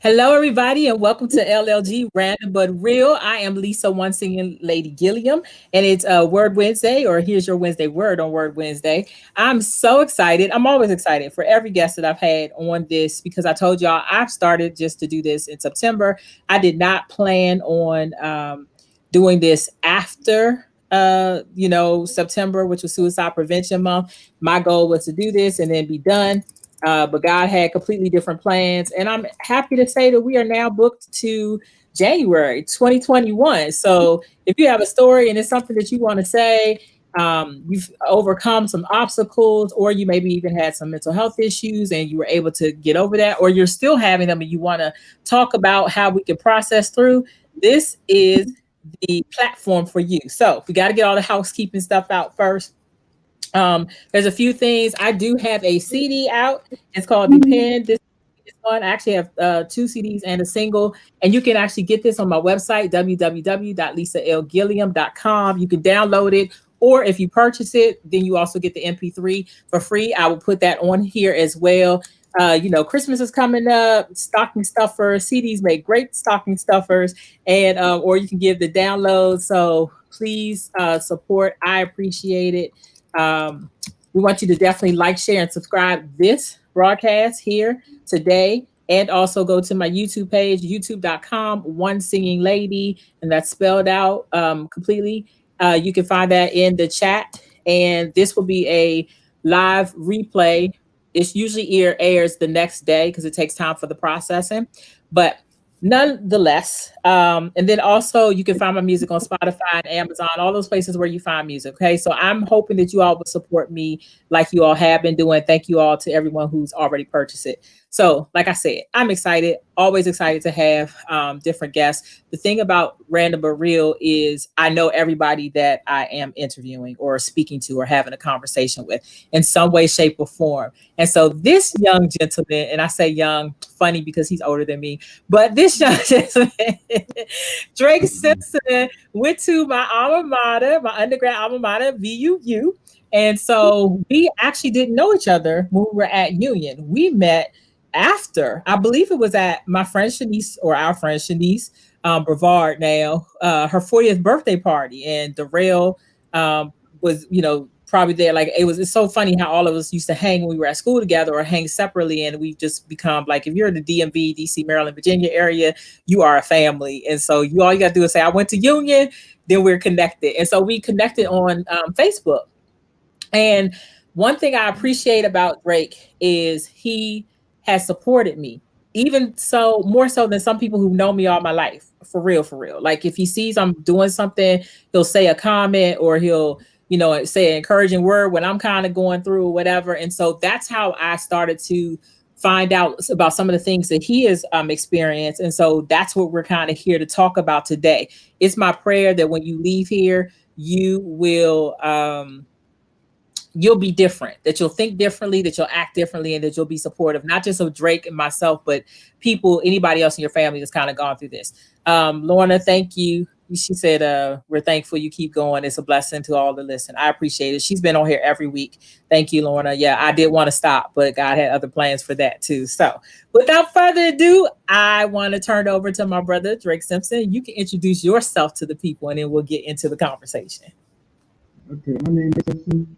Hello, everybody, and welcome to LLG Random But Real. I am Lisa, one singing lady Gilliam, and it's Word Wednesday, or here's your Wednesday word on Word Wednesday. I'm so excited. I'm always excited for every guest that I've had on this because I told y'all I've started just to do this in September. I did not plan on doing this after. September, which was Suicide Prevention Month. My goal was to do this and then be done. But God had completely different plans. And I'm happy to say that we are now booked to January 2021. So if you have a story and it's something that you want to say, you've overcome some obstacles, or you maybe even had some mental health issues and you were able to get over that, or you're still having them and you want to talk about how we can process through, this is the platform for you. So we got to get all the housekeeping stuff out first. There's a few things. I do have a CD out. It's called Depend. This one, I actually have two CDs and a single, and you can actually get this on my website, www.lisalgilliam.com. You can download it, or if you purchase it, then you also get the MP3 for free. I will put that on here as well. Christmas is coming up. Stocking stuffers, CDs make great stocking stuffers, and or you can give the download. So please support. I appreciate it. We want you to definitely like, share, and subscribe this broadcast here today. And also go to my YouTube page, youtube.com, 1singinglady, and that's spelled out completely. You can find that in the chat. And this will be a live replay. It's usually airs the next day because it takes time for the processing. But nonetheless, and then also you can find my music on Spotify and Amazon, all those places where you find music. Okay, so I'm hoping that you all will support me like you all have been doing. Thank you all to everyone who's already purchased it. So like I said, I'm excited, always excited to have different guests. The thing about Random But Real is I know everybody that I am interviewing or speaking to or having a conversation with in some way, shape, or form. And so this young gentleman, and I say young, funny because he's older than me, but this young gentleman, Drake Simpson, went to my alma mater, my undergrad alma mater, VUU. And so we actually didn't know each other when we were at Union. We met after, I believe it was at my friend Shanice, or our friend Shanice Brevard now, her 40th birthday party. And Darrell was, probably there. Like it's so funny how all of us used to hang when we were at school together or hang separately. And we've just become like, if you're in the DMV, DC, Maryland, Virginia area, you are a family. And so all you got to do is say, I went to Union, then we're connected. And so we connected on Facebook. And one thing I appreciate about Drake is he has supported me, even so more so than some people who know me all my life. For real, for real. Like if he sees I'm doing something, he'll say a comment or he'll, say an encouraging word when I'm kind of going through or whatever. And so that's how I started to find out about some of the things that he has experienced. And so that's what we're kind of here to talk about today. It's my prayer that when you leave here, you will you'll be different, that you'll think differently, that you'll act differently, and that you'll be supportive, not just of Drake and myself, but people, anybody else in your family that's kind of gone through this. Lorna, thank you. She said, we're thankful you keep going. It's a blessing to all the listen. I appreciate it. She's been on here every week. Thank you, Lorna. Yeah, I did want to stop, but God had other plans for that too. So without further ado, I want to turn it over to my brother, Drake Simpson. You can introduce yourself to the people and then we'll get into the conversation. Okay, my name is Simpson.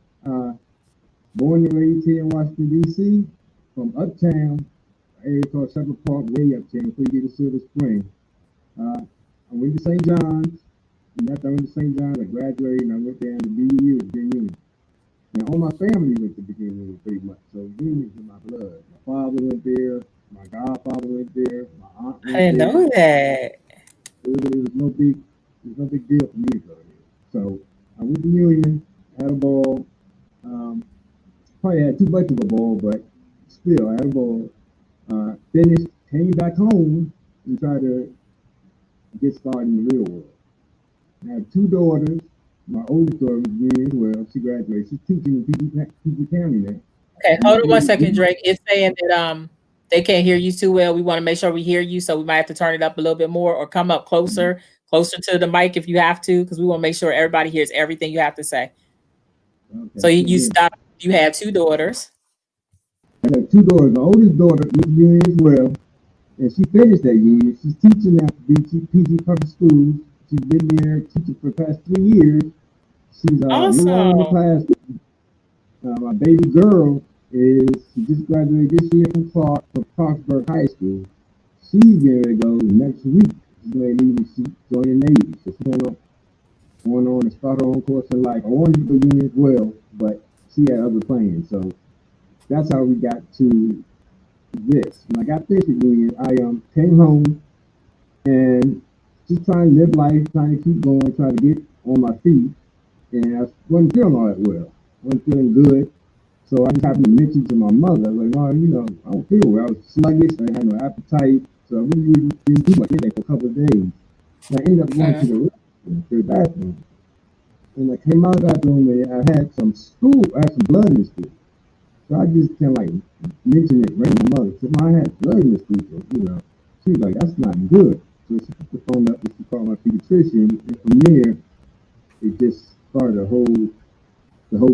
Born and raised here in Washington, D.C. From uptown, an area called Shepherd Park, way uptown, before you get to Silver Spring. I went to St. John's, and after I went to St. John's, I graduated, and I went down to BU, Virginia Union. Now, all my family went to Virginia Union pretty much, so Union's in my blood. My father went there, my godfather went there, my aunt went there. I didn't know that. It was no big deal for me to go there. So I went to Union, had a ball. Probably had too much of a ball, but still, I had a ball. Finished, came back home, and tried to get started in the real world. I have two daughters. My oldest daughter is Gilliam as well. She graduated. She's teaching in People County now. Okay, hold on one second, Drake. It's saying that they can't hear you too well. We want to make sure we hear you, so we might have to turn it up a little bit more or come up closer to the mic if you have to, because we want to make sure everybody hears everything you have to say. Okay. So you stopped. You had two daughters. I had two daughters. My oldest daughter is Gilliam as well. And she finished that union. She's teaching at PG Public Schools. She's been there teaching for the past 3 years. She's no longer in the Awesome. class. My baby girl is she just graduated this year from Clarksburg High School. She's going to go next week. She's going to leave. She join the Navy. So she's going on to start her own course in life. I wanted to go union as well, but she had other plans. So that's how we got to this. When I got this union, I came home and just trying to live life, trying to keep going, trying to get on my feet. And I wasn't feeling all that well. I wasn't feeling good. So I just happened to mention to my mother, like, Mom, I don't feel well. I was sluggish. I had no appetite. So I really didn't do much anything for a couple of days. And I ended up going to Mm. the bathroom. And I came out of the bathroom and I had I had some blood in the stool. So I just kind of like mentioned it right to my mother. So I had blood in the stool. She was like, that's not good. So she put the phone up and she called my pediatrician. And from there, it just started the whole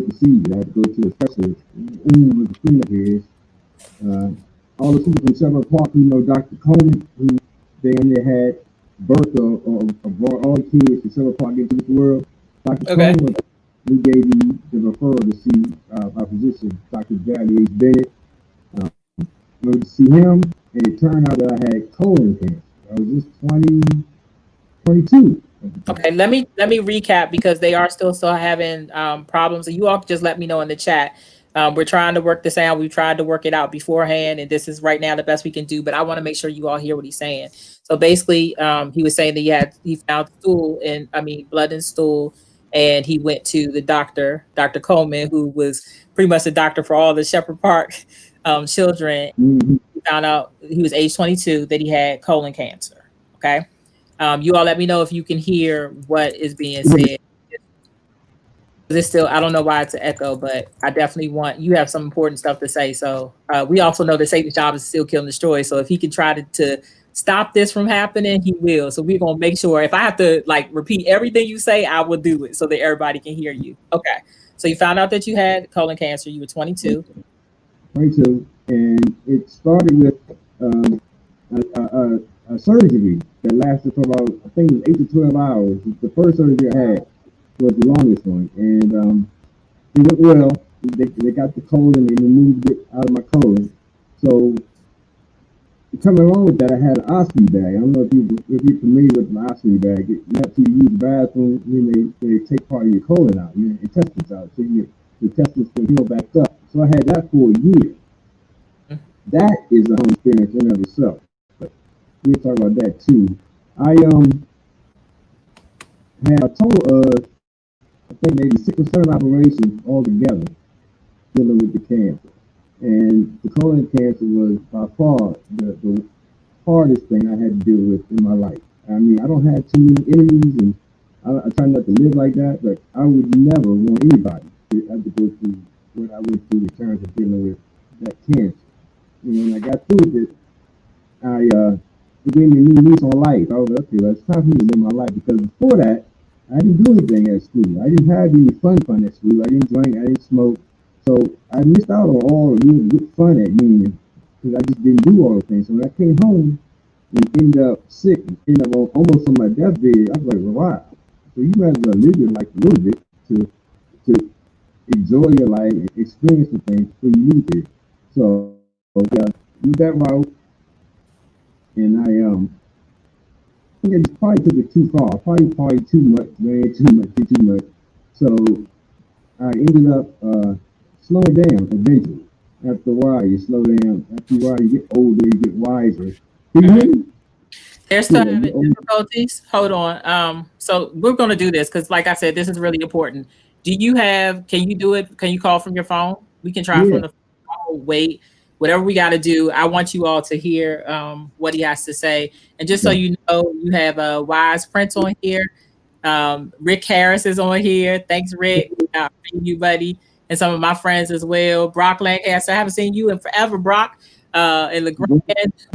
procedure. I had to go to a specialist. Was the cleanup is. Uh, all the people from Sherman Park, Dr. Coleman, who damn near had birth or brought all the kids from Sherman Park into this world. Dr. Okay. Coleman, we gave me the referral to see our physician, Dr. Bradley H. Bennett. Um, went to see him, and it turned out that I had colon cancer. I was just 22 at the time. Okay, let me recap because they are still having problems. And you all can just let me know in the chat. We're trying to work this out. We've tried to work it out beforehand, and this is right now the best we can do. But I want to make sure you all hear what he's saying. So basically, he was saying that he found stool and I mean blood and stool, and he went to the doctor, Dr. Coleman, who was pretty much the doctor for all the Shepherd Park children. Mm-hmm. He found out he was age 22 that he had colon cancer. Okay. You all let me know if you can hear what is being said. It's still, I don't know why it's an echo, but I definitely want you have some important stuff to say. So we also know that Satan's job is to still kill and destroy. So if he can try to stop this from happening, he will. So we're gonna make sure if I have to like repeat everything you say, I will do it so that everybody can hear you. Okay. So you found out that you had colon cancer. You were 22. 22, and it started with um, a surgery that lasted for about, I think it was 8 to 12 hours. The first surgery I had was the longest one, and it went well. They got the colon and removed it out of my colon. So coming along with that, I had an ostomy bag. I don't know if you're familiar with an ostomy bag. You have to use the bathroom when they take part of your colon out, your intestines out, so the intestines can heal back up. So I had that for a year. That is a home experience in and of itself. But we'll talk about that too. I had a total of I think maybe 6 or 7 operations altogether dealing with the cancer. And the colon cancer was by far the hardest thing I had to deal with in my life. I mean, I don't have too many enemies, and I try not to live like that, but I would never want anybody to have to go through what I went through in terms of dealing with that cancer. And when I got through with it, it gave me a new lease on life. I was like, okay, well, it's time for me to live my life because before that, I didn't do anything at school. I didn't have any fun at school. I didn't drink. I didn't smoke. So I missed out on all the really good fun at union because I just didn't do all the things. So when I came home and ended up sick, ended up almost on my deathbed, I was like, well, wow. So you might as well live your life a little bit to enjoy your life and experience the things before you leave it. So do that route, and I think I just probably took it too far. Probably too much, ran too much, did too much. So I ended up slowing down eventually. After a while, you slow down. After a while, you get older, you get wiser. Can you hear Mhm. me? They're still Yeah, having you older. difficulties. Hold on. So we're going to do this because, like I said, this is really important. Do you have? Can you do it? Can you call from your phone? We can try from Yeah. the phone. Wait, whatever we got to do. I want you all to hear what he has to say. And just so Okay. you know, you have a Wise Prince on here. Rick Harris is on here. Thanks, Rick. For you, buddy, and some of my friends as well. Brock Lancaster. I haven't seen you in forever, Brock. And LeGrand.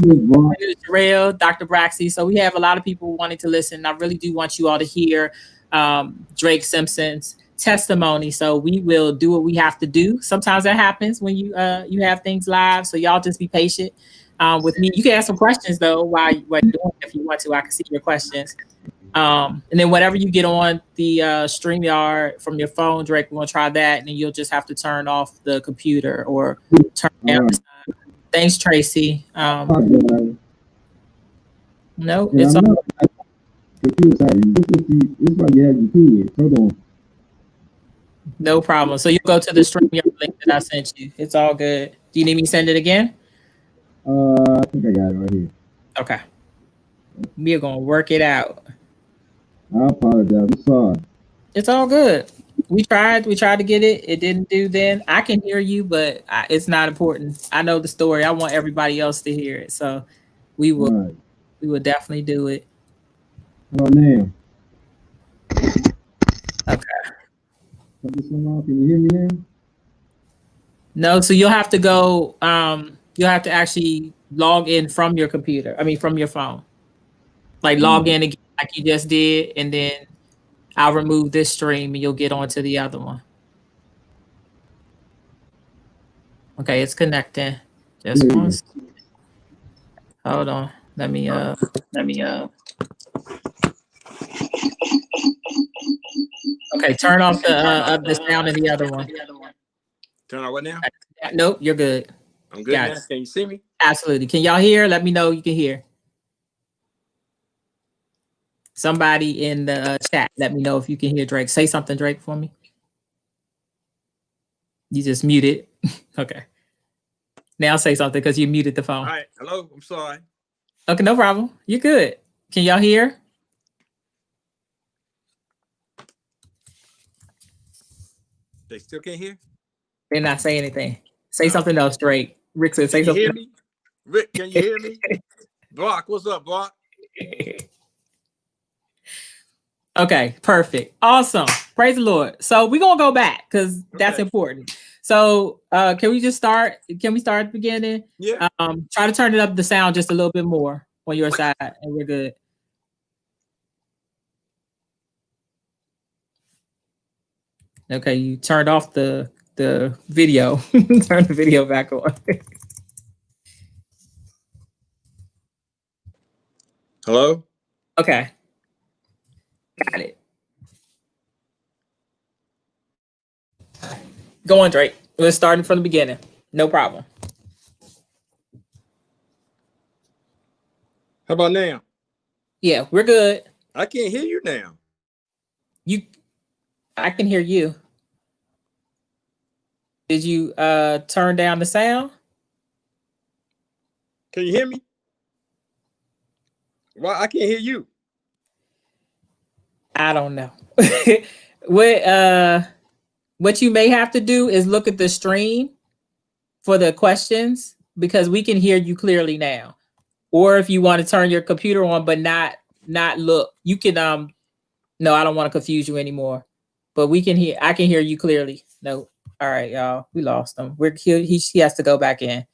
Jarrell, Dr. Braxy. So we have a lot of people wanting to listen. I really do want you all to hear Drake Simpson's testimony. So we will do what we have to do. Sometimes that happens when you have things live. So y'all just be patient. with me. You can ask some questions though while you're doing it if you want to. I can see your questions. And then whenever you get on the StreamYard from your phone, Drake, we're gonna try that, and then you'll just have to turn off the computer or turn All down the right. sound. Thanks, Tracy. Apologize. No, Yeah, it's I'm all, not computer savvy. This what you have your kids. Hold on. no problem. So you go to the StreamYard link that I sent you. It's all good. Do you need me to send it again? I think I got it right here. Okay. We're gonna work it out. I apologize. I'm sorry. It's all good. We tried to get it. It didn't do then. I can hear you, but it's not important. I know the story. I want everybody else to hear it. So we All will right. we will definitely do it. How about now? Okay. Cut this one off. Can you hear me now? No, so you'll have to go you'll have to actually log in from your computer. I mean from your phone. Like All log right. in again like you just did, and then I'll remove this stream and you'll get onto the other one. Okay, it's connecting. Just There you once. go. Hold on. Let me okay, turn off the sound in the other one. Turn on what now? Nope, you're good. I'm good Got now. it. Can you see me? Absolutely. Can y'all hear? Let me know you can hear. Somebody in the chat, let me know if you can hear Drake. Say something, Drake, for me. You just muted. Okay. Now say something because you muted the All phone. right. Hello. I'm sorry. Okay, no problem. You're good. Can y'all hear? They still can't hear? They're not saying anything. Say Oh. something else, Drake. Rick said, Can say you something hear me? Rick, can you hear me? Block, what's up, Block? else. Okay, perfect. Awesome. Praise the Lord. So we're gonna go back because that's Okay. important. So can we just start? Can we start at the beginning? Yeah. Try to turn it up the sound just a little bit more on your side, and we're good. Okay, you turned off the video. Turn the video back on. Hello? Okay, got it. Go on, Drake. We're starting from the beginning. No problem. How about now? Yeah, we're good. I can't hear you now. You, I can hear you. Did you turn down the sound? Can you hear me? Why I can't hear you? I don't know. What you may have to do is look at the stream for the questions because we can hear you clearly now. Or if you want to turn your computer on but not look, you can no, I don't want to confuse you anymore. But I can hear you clearly. No. All right, y'all. We lost him. He has to go back in.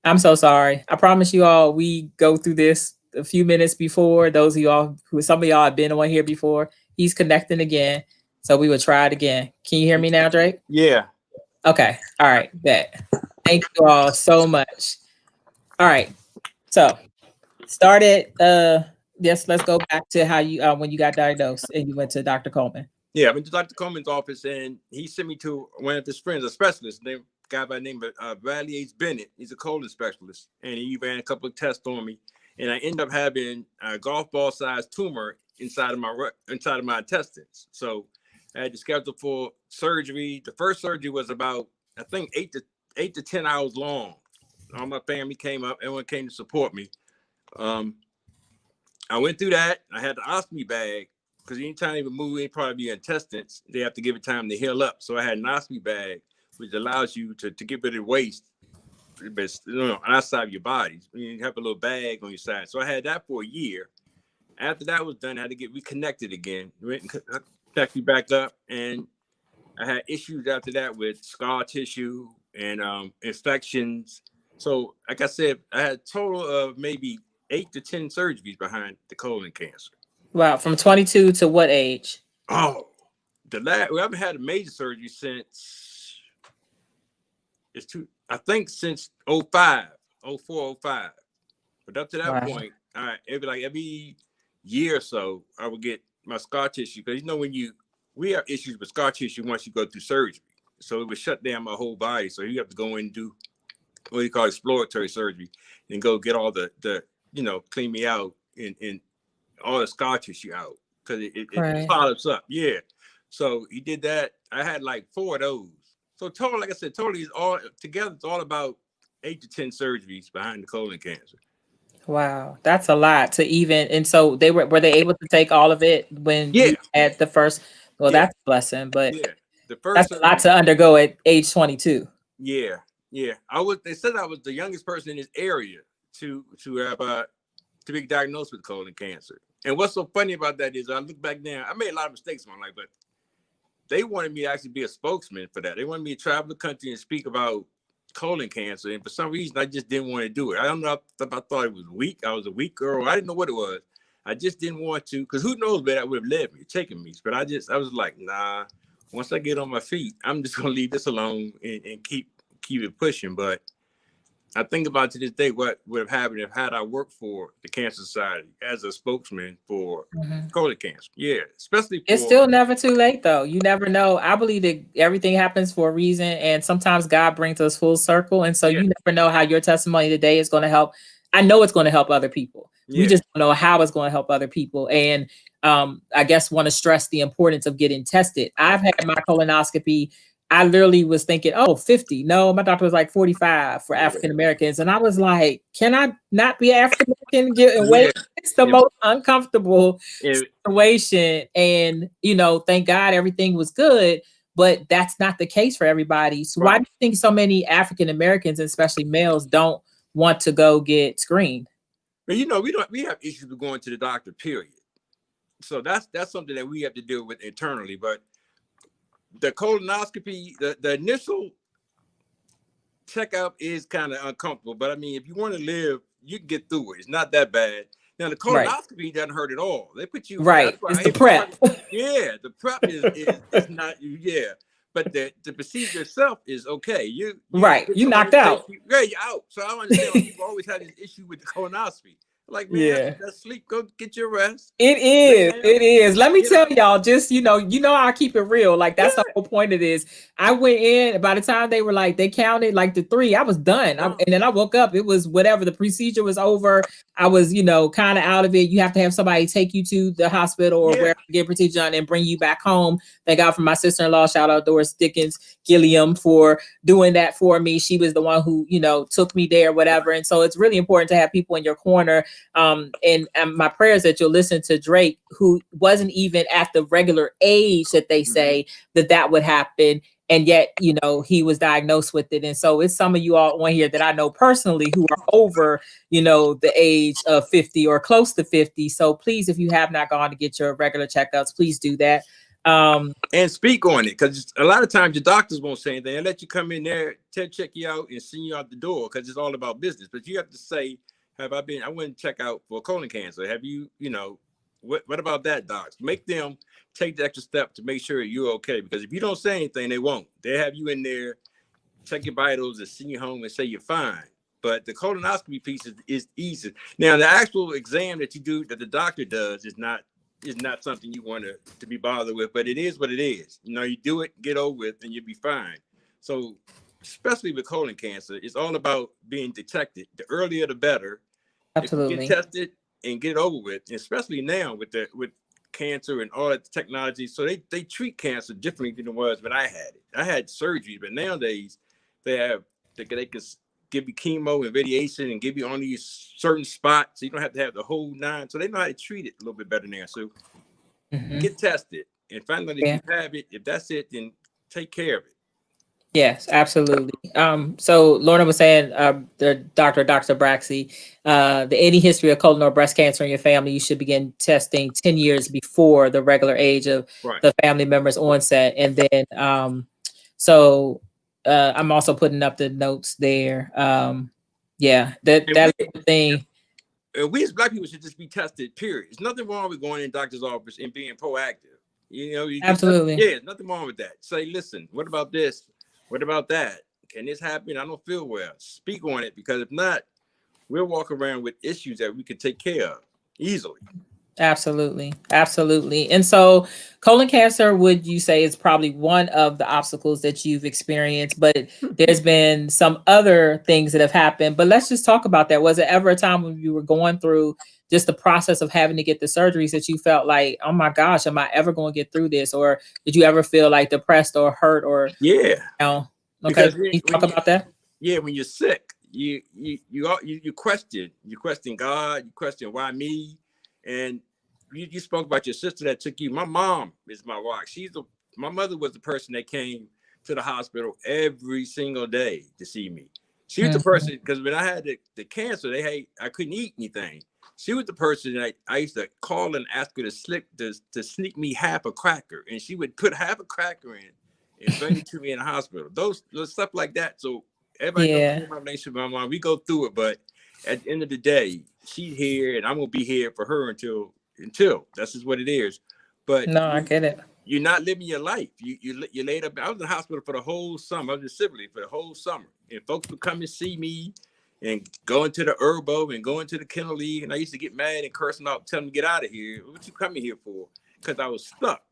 I'm so sorry. I promise you all we go through this a few minutes before. Those of y'all who some of y'all have been on here before. He's connecting again. So we will try it again. Can you hear me now, Drake? Yeah. Okay. All right. Bet. Thank you all so much. All right. So started yes, let's go back to how you when you got diagnosed and you went to Dr. Coleman. Yeah, I went to Dr. Coleman's office and he sent me to one of his friends, a specialist, named guy by the name of Bradley H. Bennett. He's a colon specialist. And he ran a couple of tests on me. And I ended up having a golf ball sized tumor inside of my intestines. So I had to schedule for surgery. The first surgery was about, I think, 8 to 10 hours long. All my family came up, everyone came to support me. I went through that. I had the ostomy bag because anytime you move any part of your intestines, they have to give it time to heal up. So I had an ostomy bag, which allows you to get rid of waste, outside of your body. You have a little bag on your side. So I had that for a year. After that was done, I had to get reconnected again. Went and connected back up, and I had issues after that with scar tissue and infections. So, like I said, I had a total of maybe 8 to 10 surgeries behind the colon cancer. Wow, from 22 to what age? Oh, we haven't had a major surgery since I think since 05. 04, 05. But up to that Wow. point, every year or so, I would get my scar tissue, because when we have issues with scar tissue once you go through surgery, so it would shut down my whole body. So you have to go in and do what you call exploratory surgery and go get all the clean me out and all the scar tissue out, because it polyps up. Yeah. So he did that. I had like 4 of those. So total, like I said, totally is all together. It's all about 8 to 10 surgeries behind the colon cancer. Wow, that's a lot to even. And so were they able to take all of it when Yeah. you had the first? Well, Yeah. that's a blessing, but Yeah. The first that's a lot surgery. to undergo at age 22. Yeah. Yeah. They said I was the youngest person in this area to have to be diagnosed with colon cancer. And what's so funny about that is I look back now, I made a lot of mistakes in my life, but they wanted me to actually be a spokesman for that. They wanted me to travel the country and speak about colon cancer. And for some reason, I just didn't want to do it. I don't know if I thought it was weak. I was a weak girl. I didn't know what it was. I just didn't want to, because who knows where that would have led me, taken me. But I was like, nah, once I get on my feet, I'm just going to leave this alone and keep it pushing. But I think about to this day what would have happened if I worked for the Cancer Society as a spokesman for colon cancer. Yeah, especially It's still never too late, though. You never know. I believe that everything happens for a reason, and sometimes God brings us full circle. And so you never know how your testimony today is going to help. I know it's going to help other people. We just don't know how it's going to help other people. And I guess want to stress the importance of getting tested. I've had my colonoscopy. I literally was thinking, oh, 50. No, my doctor was like 45 for African Americans. And I was like, can I not be African American and wait? It's the most uncomfortable situation. And, thank God everything was good. But that's not the case for everybody. So why do you think so many African Americans, especially males, don't want to go get screened? But we have issues with going to the doctor, period. So that's something that we have to deal with internally. But the colonoscopy, the initial checkup is kind of uncomfortable. But I mean, if you want to live, you can get through it. It's not that bad. Now the colonoscopy doesn't hurt at all. They put you It's the prep. The prep is not. Yeah. But the procedure itself is okay. You knocked out. You're out. So I don't understand why people always have this issue with the colonoscopy. Like, man, that's sleep. Go get your rest. It is. Let me tell y'all, just I keep it real. Like that's the whole point of this. I went in. By the time they were like, they counted like the 3, I was done. And then I woke up. It was whatever. The procedure was over. I was, kind of out of it. You have to have somebody take you to the hospital or where to get procedure done and bring you back home. Thank God for my sister-in-law. Shout out Doris Dickens, Gilliam, for doing that for me. She was the one who, took me there, whatever. And so it's really important to have people in your corner. And my prayers that you'll listen to Drake, who wasn't even at the regular age that they say that would happen. And yet, he was diagnosed with it. And so it's some of you all on here that I know personally who are over, the age of 50 or close to 50. So please, if you have not gone to get your regular checkups, please do that. And speak on it, because a lot of times your doctors won't say anything. They let you come in there, check you out, and send you out the door, because it's all about business. But you have to say, I went to check out for colon cancer. Have you, what about that, docs? Make them take the extra step to make sure you're okay. Because if you don't say anything, they won't. They have you in there, check your vitals, and send you home and say you're fine. But the colonoscopy piece is easy. Now, the actual exam that you do, that the doctor does, is not something you want to be bothered with. But it is what it is. You do it, get over with, and you'll be fine. So, especially with colon cancer, it's all about being detected. The earlier, the better. Absolutely. If you get tested and get it over with, especially now with cancer and all that technology. So they treat cancer differently than it was when I had it. I had surgery, but nowadays they can give you chemo and radiation and give you on these certain spots. So you don't have to have the whole 9. So they know how to treat it a little bit better now. So get tested and find out if you have it. If that's it, then take care of it. Yes, absolutely. So Lorna was saying, the Dr. Braxy, any history of colon or breast cancer in your family, you should begin testing 10 years before the regular age of the family member's onset. And then, I'm also putting up the notes there. That thing. We as Black people should just be tested, period. There's nothing wrong with going in doctor's office and being proactive. Absolutely. Yeah, nothing wrong with that. Say, listen, what about this? What about that? Can this happen? I don't feel well. Speak on it, because if not, we'll walk around with issues that we could take care of easily. Absolutely. Absolutely. And so colon cancer, would you say, is probably one of the obstacles that you've experienced, but there's been some other things that have happened. But let's just talk about that. Was it ever a time when you were going through just the process of having to get the surgeries that you felt like, oh my gosh, am I ever going to get through this? Or did you ever feel like depressed or hurt or, Yeah, you know, okay. because Can you talk about that? when you're sick, you question God, you question why me, and you spoke about your sister that took you. My mom is my rock. My mother was the person that came to the hospital every single day to see me. She was the Mhm. person, because when I had the cancer, I couldn't eat anything. She was the person that I used to call and ask her to sneak me half a cracker, and she would put half a cracker in and bring it to me in the hospital. Those stuff like that. So everybody knows Yeah. me and my relationship with my mom. We go through it, but at the end of the day, she's here, and I'm gonna be here for her until that's just what it is. But No, I get it. you're not living your life. You laid up. I was in the hospital for the whole summer. I was in Sibley for the whole summer, and folks would come and see me, and go into the Herbo and go into the Kennel League, and I used to get mad and curse them out, tell them to get out of here. What you coming here for? Because I was stuck.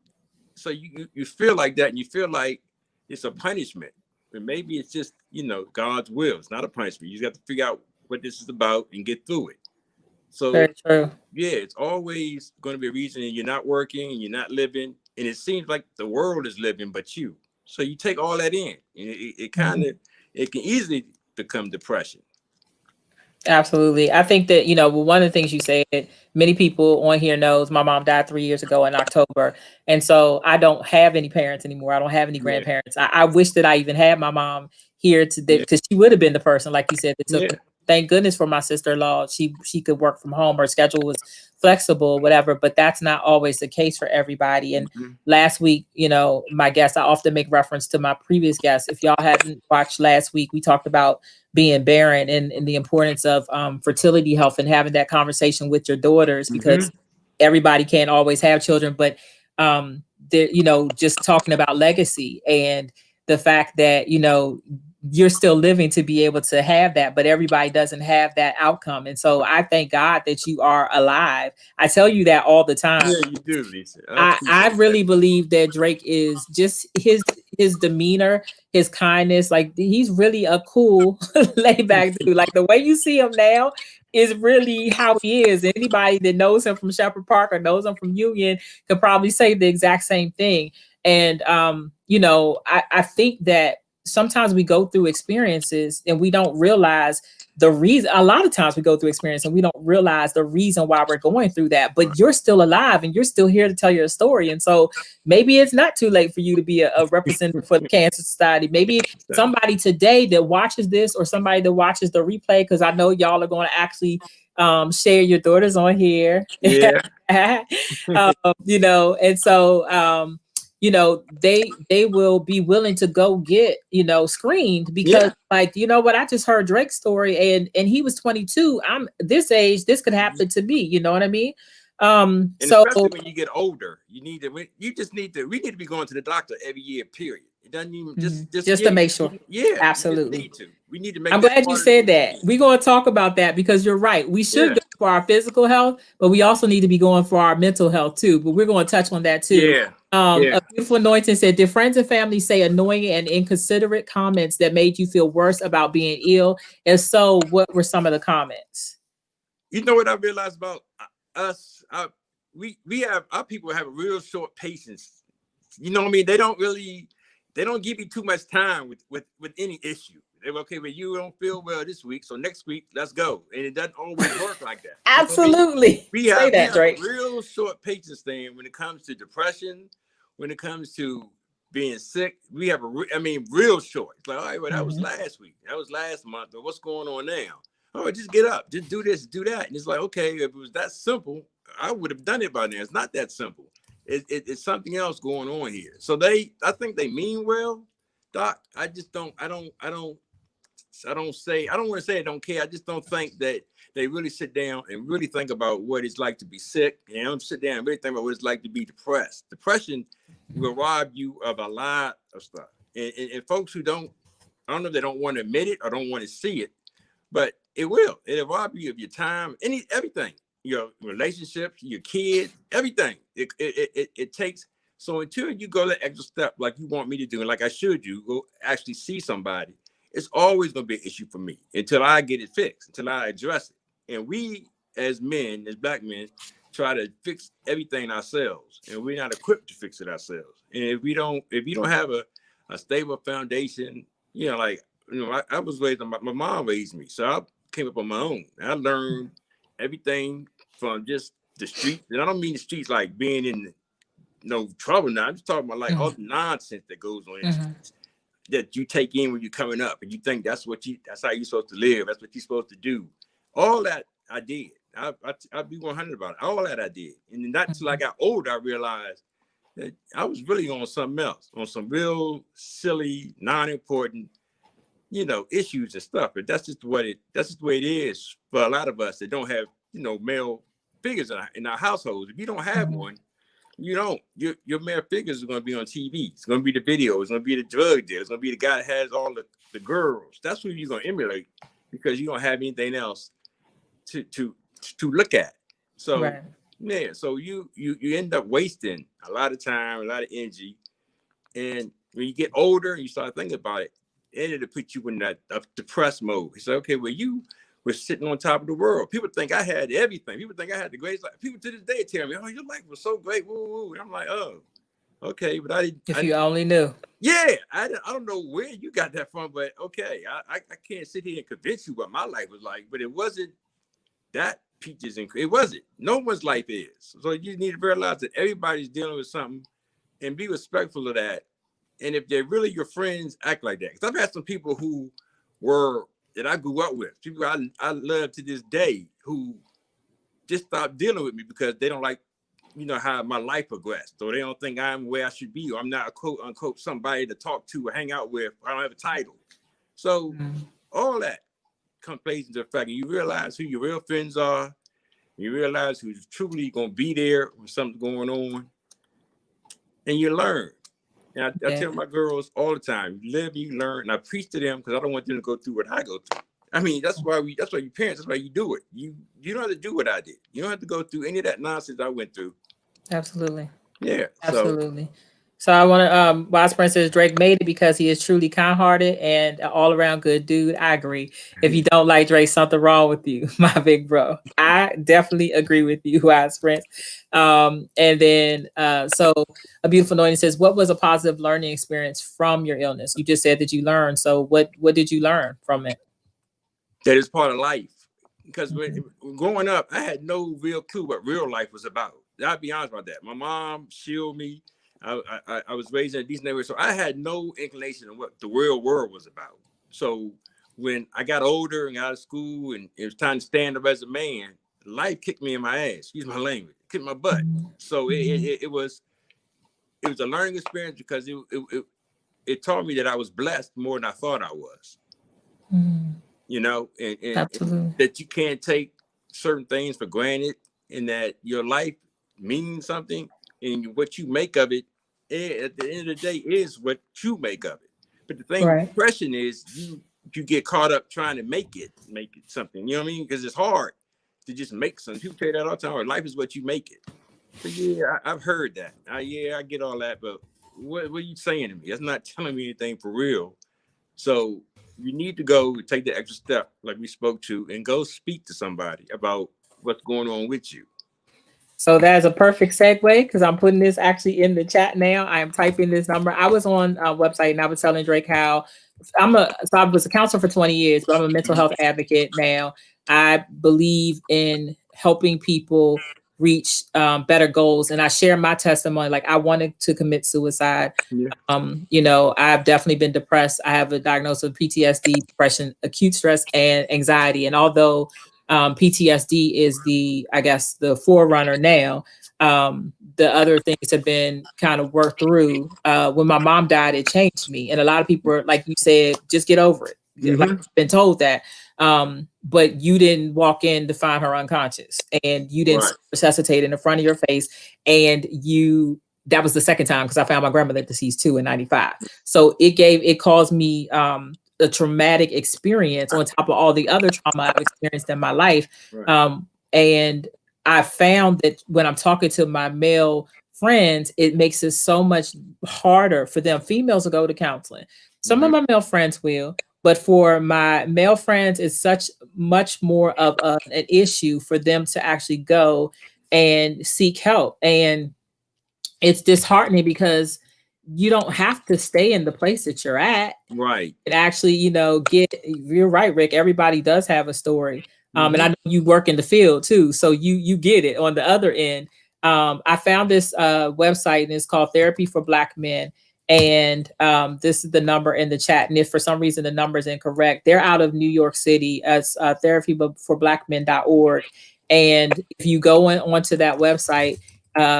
So you feel like that, and you feel like it's a punishment, but maybe it's just God's will. It's not a punishment. You just got to figure out what this is about and get through it. So Very true. yeah, it's always going to be a reason you're not working and you're not living, and it seems like the world is living but you. So you take all that in, and it kind Mhm. of it can easily become depression. Absolutely. I think that, one of the things you said, many people on here knows my mom died 3 years ago in October. And so I don't have any parents anymore. I don't have any Yeah, grandparents. I wish that I even had my mom here today, yeah, because she would have been the person, like you said, that took yeah. me. Thank goodness for my sister-in-law. She could work from home. Her schedule was flexible, whatever, but that's not always the case for everybody. And Mhm. last week, my guest, I often make reference to my previous guest. If y'all haven't watched last week, we talked about being barren and the importance of fertility health and having that conversation with your daughters, because Mhm. everybody can't always have children, but just talking about legacy and the fact that you're still living to be able to have that, but everybody doesn't have that outcome. And so I thank God that you are alive. I tell you that all the time. Yeah, you do, Lisa. I I appreciate that. really believe that Drake is just his demeanor, his kindness. Like, he's really a cool, laid back dude. Like, the way you see him now is really how he is. Anybody that knows him from Shepherd Park or knows him from Union could probably say the exact same thing. And I think that sometimes we go through experiences and we don't realize the reason. A lot of times we go through experience and we don't realize the reason why we're going through that, but you're still alive and you're still here to tell your story. And so maybe it's not too late for you to be a representative for the Cancer Society. Maybe So, somebody today that watches this, or somebody that watches the replay, because I know y'all are going to actually share your daughters on here. yeah, And so they will be willing to go get screened, because yeah, like, what, I just heard Drake's story, and he was 22. I'm this age, this could happen to me, you know what I mean? and So especially when you get older, we need to be going to the doctor every year. Period. It doesn't even just just yeah, to make sure. yeah. You just Absolutely. need to. We need to make I'm that glad you part of the said that. routine. We're going to talk about that, because you're right. We should Yeah, go for our physical health, but we also need to be going for our mental health too. But we're going to touch on that too. yeah, yeah. A beautiful anointing said, did friends and family say annoying and inconsiderate comments that made you feel worse about being ill? If so, what were some of the comments? You know what I realized about us? We have our people have a real short patience. You know what I mean? They don't give you too much time with any issue. They're okay, but you don't feel well this week, so next week let's go. And it doesn't always work like that. You know what I mean? Absolutely. Say We that, have a Drake. real short patience thing when it comes to depression, when it comes to being sick. We have real short. It's like, all right, well, that was Mhm. last week, that was last month, but what's going on now? Oh, just get up, just do this, do that. And it's like, okay, if it was that simple, I would have done it by now. It's not that simple. It's something else going on here. So I think they mean well, Doc. I just don't, I don't want to say I don't care. I just don't think that they really sit down and really think about what it's like to be sick. And don't sit down and really think about what it's like to be depressed. Depression will rob you of a lot of stuff. And folks who don't, I don't know if they don't want to admit it or don't want to see it, but It will. It'll rob you of your time, everything. Your relationships, your kids, everything. It takes. So until you go that extra step, like you want me to do, and like I should do, go actually see somebody, it's always going to be an issue for me until I get it fixed, until I address it. And we, as men, as black men, try to fix everything ourselves, and we're not equipped to fix it ourselves. And if you don't have a stable foundation, like I was raised. My mom raised me, so I came up on my own. I learned everything from just the streets, and I don't mean the streets like being in no trouble. Now I'm just talking about like all the nonsense that goes on in the streets that you take in when you're coming up, and you think that's how you're supposed to live. That's what you're supposed to do. All that I did. I'll be 100 about it. All that I did, and not until I got older, I realized that I was really on something else, on some real silly, non-important, issues and stuff. But that's just the way it is for a lot of us that don't have, male figures in our households. If you don't have one, your male figures are going to be on TV. It's going to be the video. It's going to be the drug dealer. It's going to be the guy that has all the girls. That's who you're going to emulate because you don't have anything else to look at. So right. yeah, so you end up wasting a lot of time, a lot of energy, and when you get older and you start thinking about it, it'll put you in that depressed mode. You say, okay, well, you were sitting on top of the world. People think I had everything. People think I had the greatest life. People to this day tell me, oh, your life was so great. Woo, woo. And I'm like, oh, okay, but I didn't. If you only knew. Yeah, I don't know where you got that from, but okay, I can't sit here and convince you what my life was like, but it wasn't that peaches and it wasn't. No one's life is. So you need to realize that everybody's dealing with something and be respectful of that. And if they're really your friends, act like that. Because I've had some people that I grew up with, people I love to this day, who just stopped dealing with me because they don't like, how my life progressed, or they don't think I'm where I should be, or I'm not a quote unquote somebody to talk to or hang out with. I don't have a title. So all that plays into effect, and you realize who your real friends are. You realize who's truly going to be there when something's going on, and you learn. And I tell my girls all the time, you live, you learn, and I preach to them because I don't want them to go through what I go through. I mean, that's why you parents, that's why you do it. You don't have to do what I did. You don't have to go through any of that nonsense I went through. Absolutely. Yeah. Absolutely. So I want to, Wise Prince says Drake made it because he is truly kind-hearted and an all-around good dude. I agree. If you don't like Drake, something wrong with you, my big bro. I definitely agree with you, Wise Prince. And then, so A Beautiful Anointing says, what was a positive learning experience from your illness? You just said that you learned. So what did you learn from it? That is part of life. Because when growing up, I had no real clue what real life was about. I'll be honest about that. My mom shielded me. I was raised in a decent neighborhood, so I had no inclination of what the real world was about. So when I got older and got out of school and it was time to stand up as a man, life kicked me in my ass. Excuse my language, kicked my butt. So it was a learning experience because it taught me that I was blessed more than I thought I was. And that you can't take certain things for granted, and that your life means something, and what you make of it at the end of the day is what you make of it. But the thing with depression is you get caught up trying to make it something. You know what I mean? Because it's hard to just make something. People tell you that all the time. Life is what you make it. So yeah, I've heard that. I get all that, but what are you saying to me? That's not telling me anything for real. So you need to go take the extra step, like we spoke to, and go speak to somebody about what's going on with you. So that's a perfect segue because I'm putting this actually in the chat now. I am typing this number. I was on a website and I was telling Drake how I was a counselor for 20 years, but I'm a mental health advocate now. I believe in helping people reach better goals. And I share my testimony. Like I wanted to commit suicide. Yeah. I've definitely been depressed. I have a diagnosis of PTSD, depression, acute stress, and anxiety. And although PTSD is the forerunner now, the other things have been kind of worked through. When my mom died, it changed me. And a lot of people were, like you said, just get over it. Like I've been told that. But you didn't walk in to find her unconscious, and you didn't resuscitate in the front of your face. And that was the second time, because I found my grandmother deceased too in 95. So it caused me a traumatic experience on top of all the other trauma I've experienced in my life. Right. And I found that when I'm talking to my male friends, it makes it so much harder for them. Females will go to counseling. Some of Mhm. my male friends will, but for my male friends, it's such much more of an issue for them to actually go and seek help. And it's disheartening because you don't have to stay in the place that you're at Right. and actually, you're right, Rick. Everybody does have a story. And I Mhm. know you work in the field too. So you get it on the other end. I found this website and it's called Therapy for Black Men. And this is the number in the chat. And if for some reason the number is incorrect, they're out of New York City as therapyforblackmen.org. And if you go onto that website,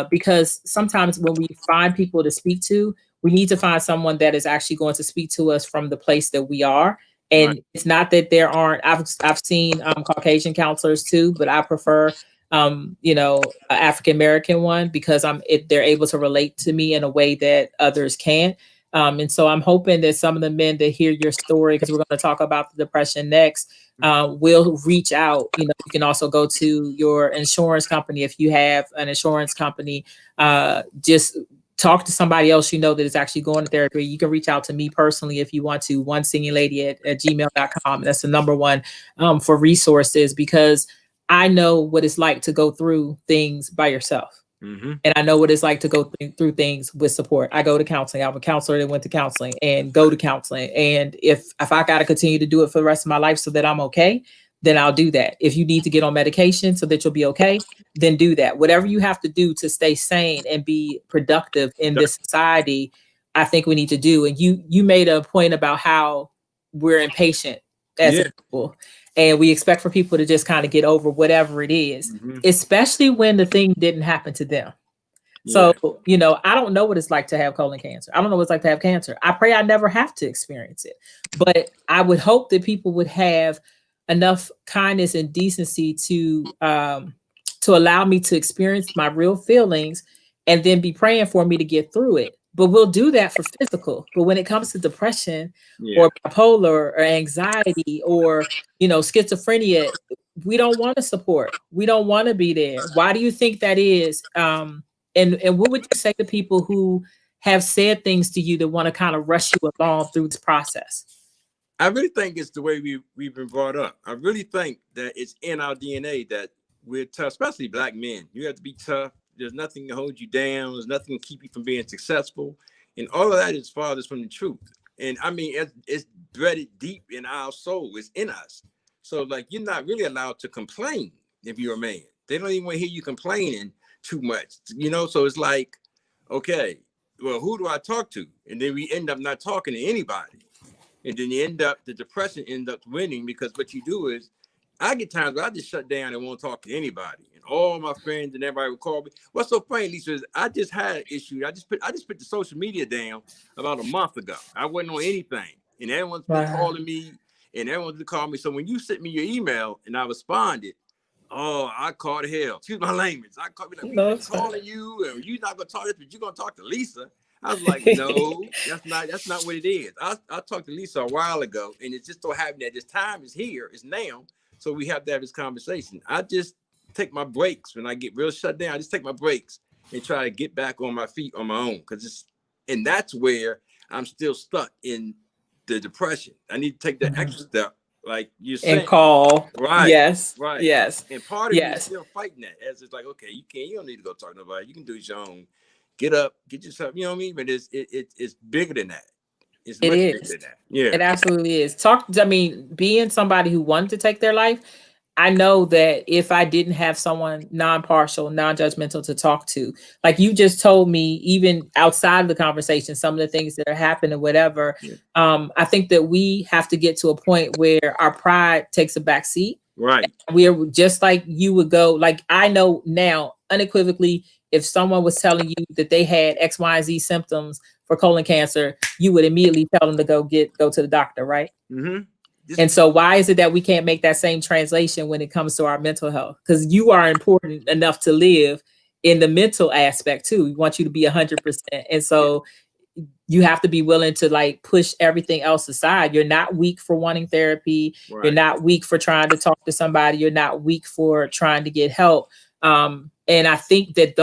because sometimes when we find people to speak to, we need to find someone that is actually going to speak to us from the place that we are. Right. And it's not that there aren't. I've seen Caucasian counselors too, but I prefer African American one because they're able to relate to me in a way that others can't. And so I'm hoping that some of the men that hear your story, because we're going to talk about the depression next, will reach out. You can also go to your insurance company if you have an insurance company. Just talk to somebody else that is actually going to therapy. You can reach out to me personally if you want to, 1singinglady at gmail.com. That's the number one for resources, because I know what it's like to go through things by yourself. Mhm. And I know what it's like to go through things with support. I go to counseling. I'm a counselor that went to counseling and go to counseling. And if I got to continue to do it for the rest of my life so that I'm okay, then I'll do that. If you need to get on medication so that you'll be okay, then do that. Whatever you have to do to stay sane and be productive in this society, I think we need to do. And you made a point about how we're impatient as a Yeah. people, and we expect for people to just kind of get over whatever it is, Mhm. especially when the thing didn't happen to them. Yeah. So, I don't know what it's like to have colon cancer. I don't know what it's like to have cancer. I pray I never have to experience it. But I would hope that people would have enough kindness and decency to allow me to experience my real feelings and then be praying for me to get through it. But we'll do that for physical. But when it comes to depression Yeah. or bipolar or anxiety or, schizophrenia, we don't want to support. We don't want to be there. Why do you think that is? And what would you say to people who have said things to you that want to kind of rush you along through this process? I really think it's the way we've been brought up. I really think that it's in our DNA that we're tough, especially black men. You have to be tough. There's nothing to hold you down. There's nothing to keep you from being successful. And all of that is farthest from the truth. And I mean, it's threaded deep in our soul. It's in us. So like, you're not really allowed to complain if you're a man. They don't even want to hear you complaining too much, So it's like, okay, well, who do I talk to? And then we end up not talking to anybody. And then the depression ends up winning, because what you do is, I get times where I just shut down and won't talk to anybody. And all my friends and everybody would call me. What's so funny, Lisa, is I just had an issue. I just put the social media down about a month ago. I wasn't on anything. And everyone's been Wow. calling me, and everyone's been calling me. So when you sent me your email and I responded, oh, I called hell. Excuse my language. I called me like, we've No, been it's fine. calling you, and you're not gonna talk this, but you're gonna talk to Lisa. I was like, no, that's not what it is. I talked to Lisa a while ago, and it's just so happened that this time is here, is now. So we have to have this conversation. I just take my breaks when I get real shut down. I just take my breaks and try to get back on my feet on my own. And that's where I'm still stuck in the depression. I need to take that extra step, like you're And saying. call. Right, Yes. right. Yes. And part of me is Yes. still fighting that, as it's like, okay, you don't need to go talk to nobody. You can do your own. Get up, get yourself, you know what I mean? But it's bigger than that. It's It much bigger is. than that. Yeah. It absolutely is. Being somebody who wanted to take their life, I know that if I didn't have someone non-partial, non-judgmental to talk to, like you just told me, even outside of the conversation, some of the things that are happening, whatever, Yeah. I think that we have to get to a point where our pride takes a back seat. Right. We're just like you would go, like I know now unequivocally, if someone was telling you that they had X, Y, and Z symptoms for colon cancer, you would immediately tell them to go to the doctor, right? Mm-hmm. And so why is it that we can't make that same translation when it comes to our mental health? Because you are important enough to live in the mental aspect too. We want you to be 100%. And so You have to be willing to like push everything else aside. You're not weak for wanting therapy. You're Right. not weak for trying to talk to somebody. You're not weak for trying to get help. And I think that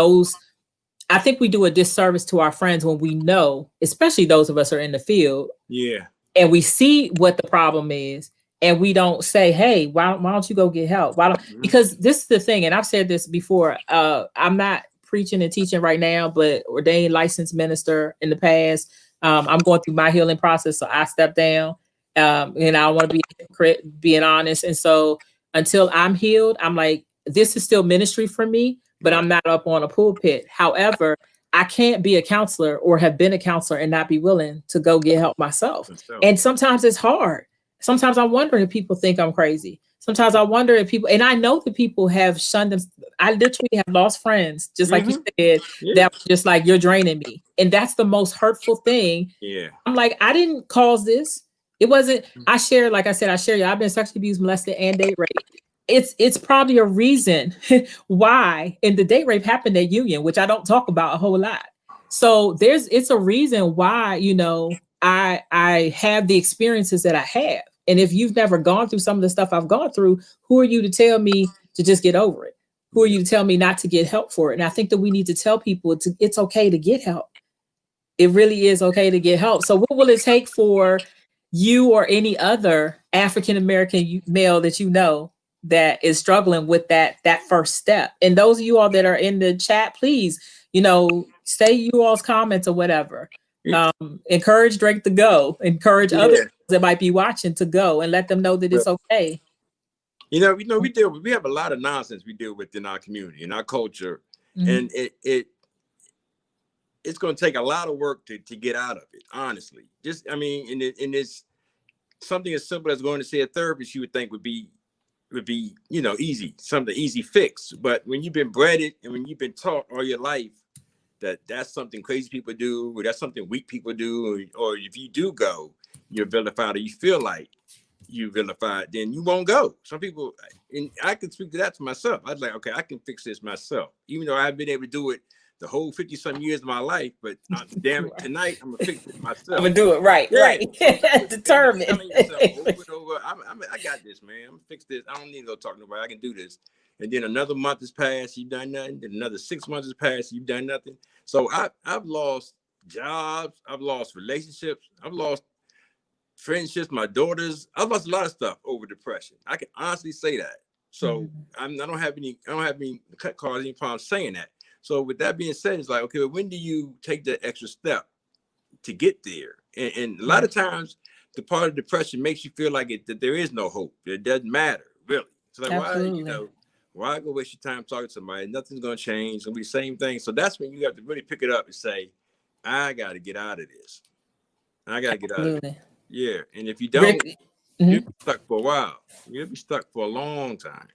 I think we do a disservice to our friends when we know, especially those of us who are in the field, Yeah. and we see what the problem is, and we don't say, hey, why don't you go get help? Why don't, Mhm. because this is the thing, and I've said this before, I'm not preaching and teaching right now, but ordained licensed minister in the past. I'm going through my healing process, so I step down. And I want to be a hypocrite, being honest. And so until I'm healed, I'm like, this is still ministry for me, but Right. I'm not up on a pulpit. However, I can't be a counselor or have been a counselor and not be willing to go get help myself. So, And sometimes it's hard. Sometimes I'm wondering if people think I'm crazy. Sometimes I wonder if people, and I know that people have shunned them. I literally have lost friends, just like you said, yeah. that were just like, you're draining me. And that's the most hurtful thing. Yeah. I'm like, I didn't cause this. It wasn't, I share, like I said, I share you. I've been sexually abused, molested, and date raped. It's probably a reason why. And the date rape happened at Union, which I don't talk about a whole lot. So it's a reason why, I have the experiences that I have. And if you've never gone through some of the stuff I've gone through, who are you to tell me to just get over it? Who are Yeah. you to tell me not to get help for it? And I think that we need to tell people it's okay to get help. It really is okay to get help. So what will it take for you or any other African American male that you know that is struggling with that first step? And those of you all that are in the chat, please, say you all's comments or whatever. Encourage Drake to go. Encourage others Yeah. that might be watching to go and let them know that it's But, okay. we have a lot of nonsense we deal with in our community, in our culture, Mhm. and it's going to take a lot of work to get out of it. Honestly, just I mean, and it's something as simple as going to see a therapist. You would think would be easy, something easy fix. But when you've been bred it and when you've been taught all your life that that's something crazy people do, or that's something weak people do, or if you do go, you're vilified, or you feel like you vilified, then you won't go. Some people, and I can speak to that to myself. I was like, okay, I can fix this myself, even though I've been able to do it the whole 50-some years of my life. But damn it, tonight I'm gonna fix it I'm myself. gonna do it right, Yeah, right. so that's what you gotta be Determined. telling yourself over and over. I got this, man. I'm gonna fix this. I don't need to go talk to nobody. I can do this. And then another month has passed, you've done nothing. Then another 6 months has passed, you've done nothing. So I've lost jobs, I've lost relationships, I've lost friendships, my daughters. I've lost a lot of stuff over depression. I can honestly say that. So I don't have any cut cards, any problem saying that. So with that being said, it's like, okay, when do you take that extra step to get there? And a lot of times the part of depression makes you feel like that there is no hope. It doesn't matter, really. It's like, Absolutely. why go waste your time talking to somebody? Nothing's gonna change. It's gonna be the same thing. So that's when you have to really pick it up and say, I gotta get out of this. I gotta get out of it. Absolutely. Yeah. And if you don't, Rick, you'll mhm. be stuck for a while. You'll be stuck for a long time.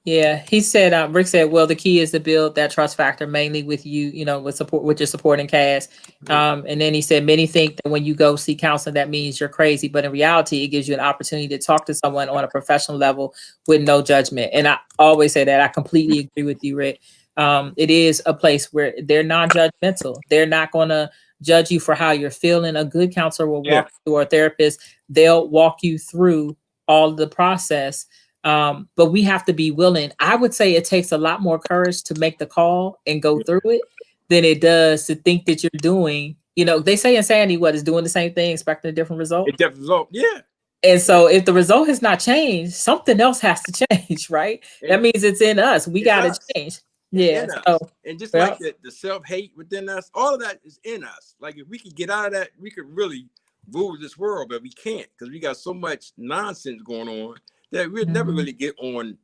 Yeah, he said. Rick said, "Well, the key is to build that trust factor mainly with you, with support, with your supporting cast." And then he said, "Many think that when you go see counseling, that means you're crazy, but in reality, it gives you an opportunity to talk to someone on a professional level with no judgment." And I always say that I completely agree with you, Rick. It is a place where they're non-judgmental. They're not going to judge you for how you're feeling. A good counselor will Yeah. walk you, or a therapist, they'll walk you through all the process. But we have to be willing. I would say it takes a lot more courage to make the call and go through it than it does to think that you're doing, they say insanity, what is doing the same thing, expecting a different result. It definitely, yeah. And so if the result has not changed, something else has to change, right? That And means it's in us. We it's got to us. change. It's Yeah. in So, us. And just like well, the self-hate within us, all of that is in us. Like if we could get out of that, we could really rule this world, but we can't because we got so much nonsense going on that we'll never mhm, really get on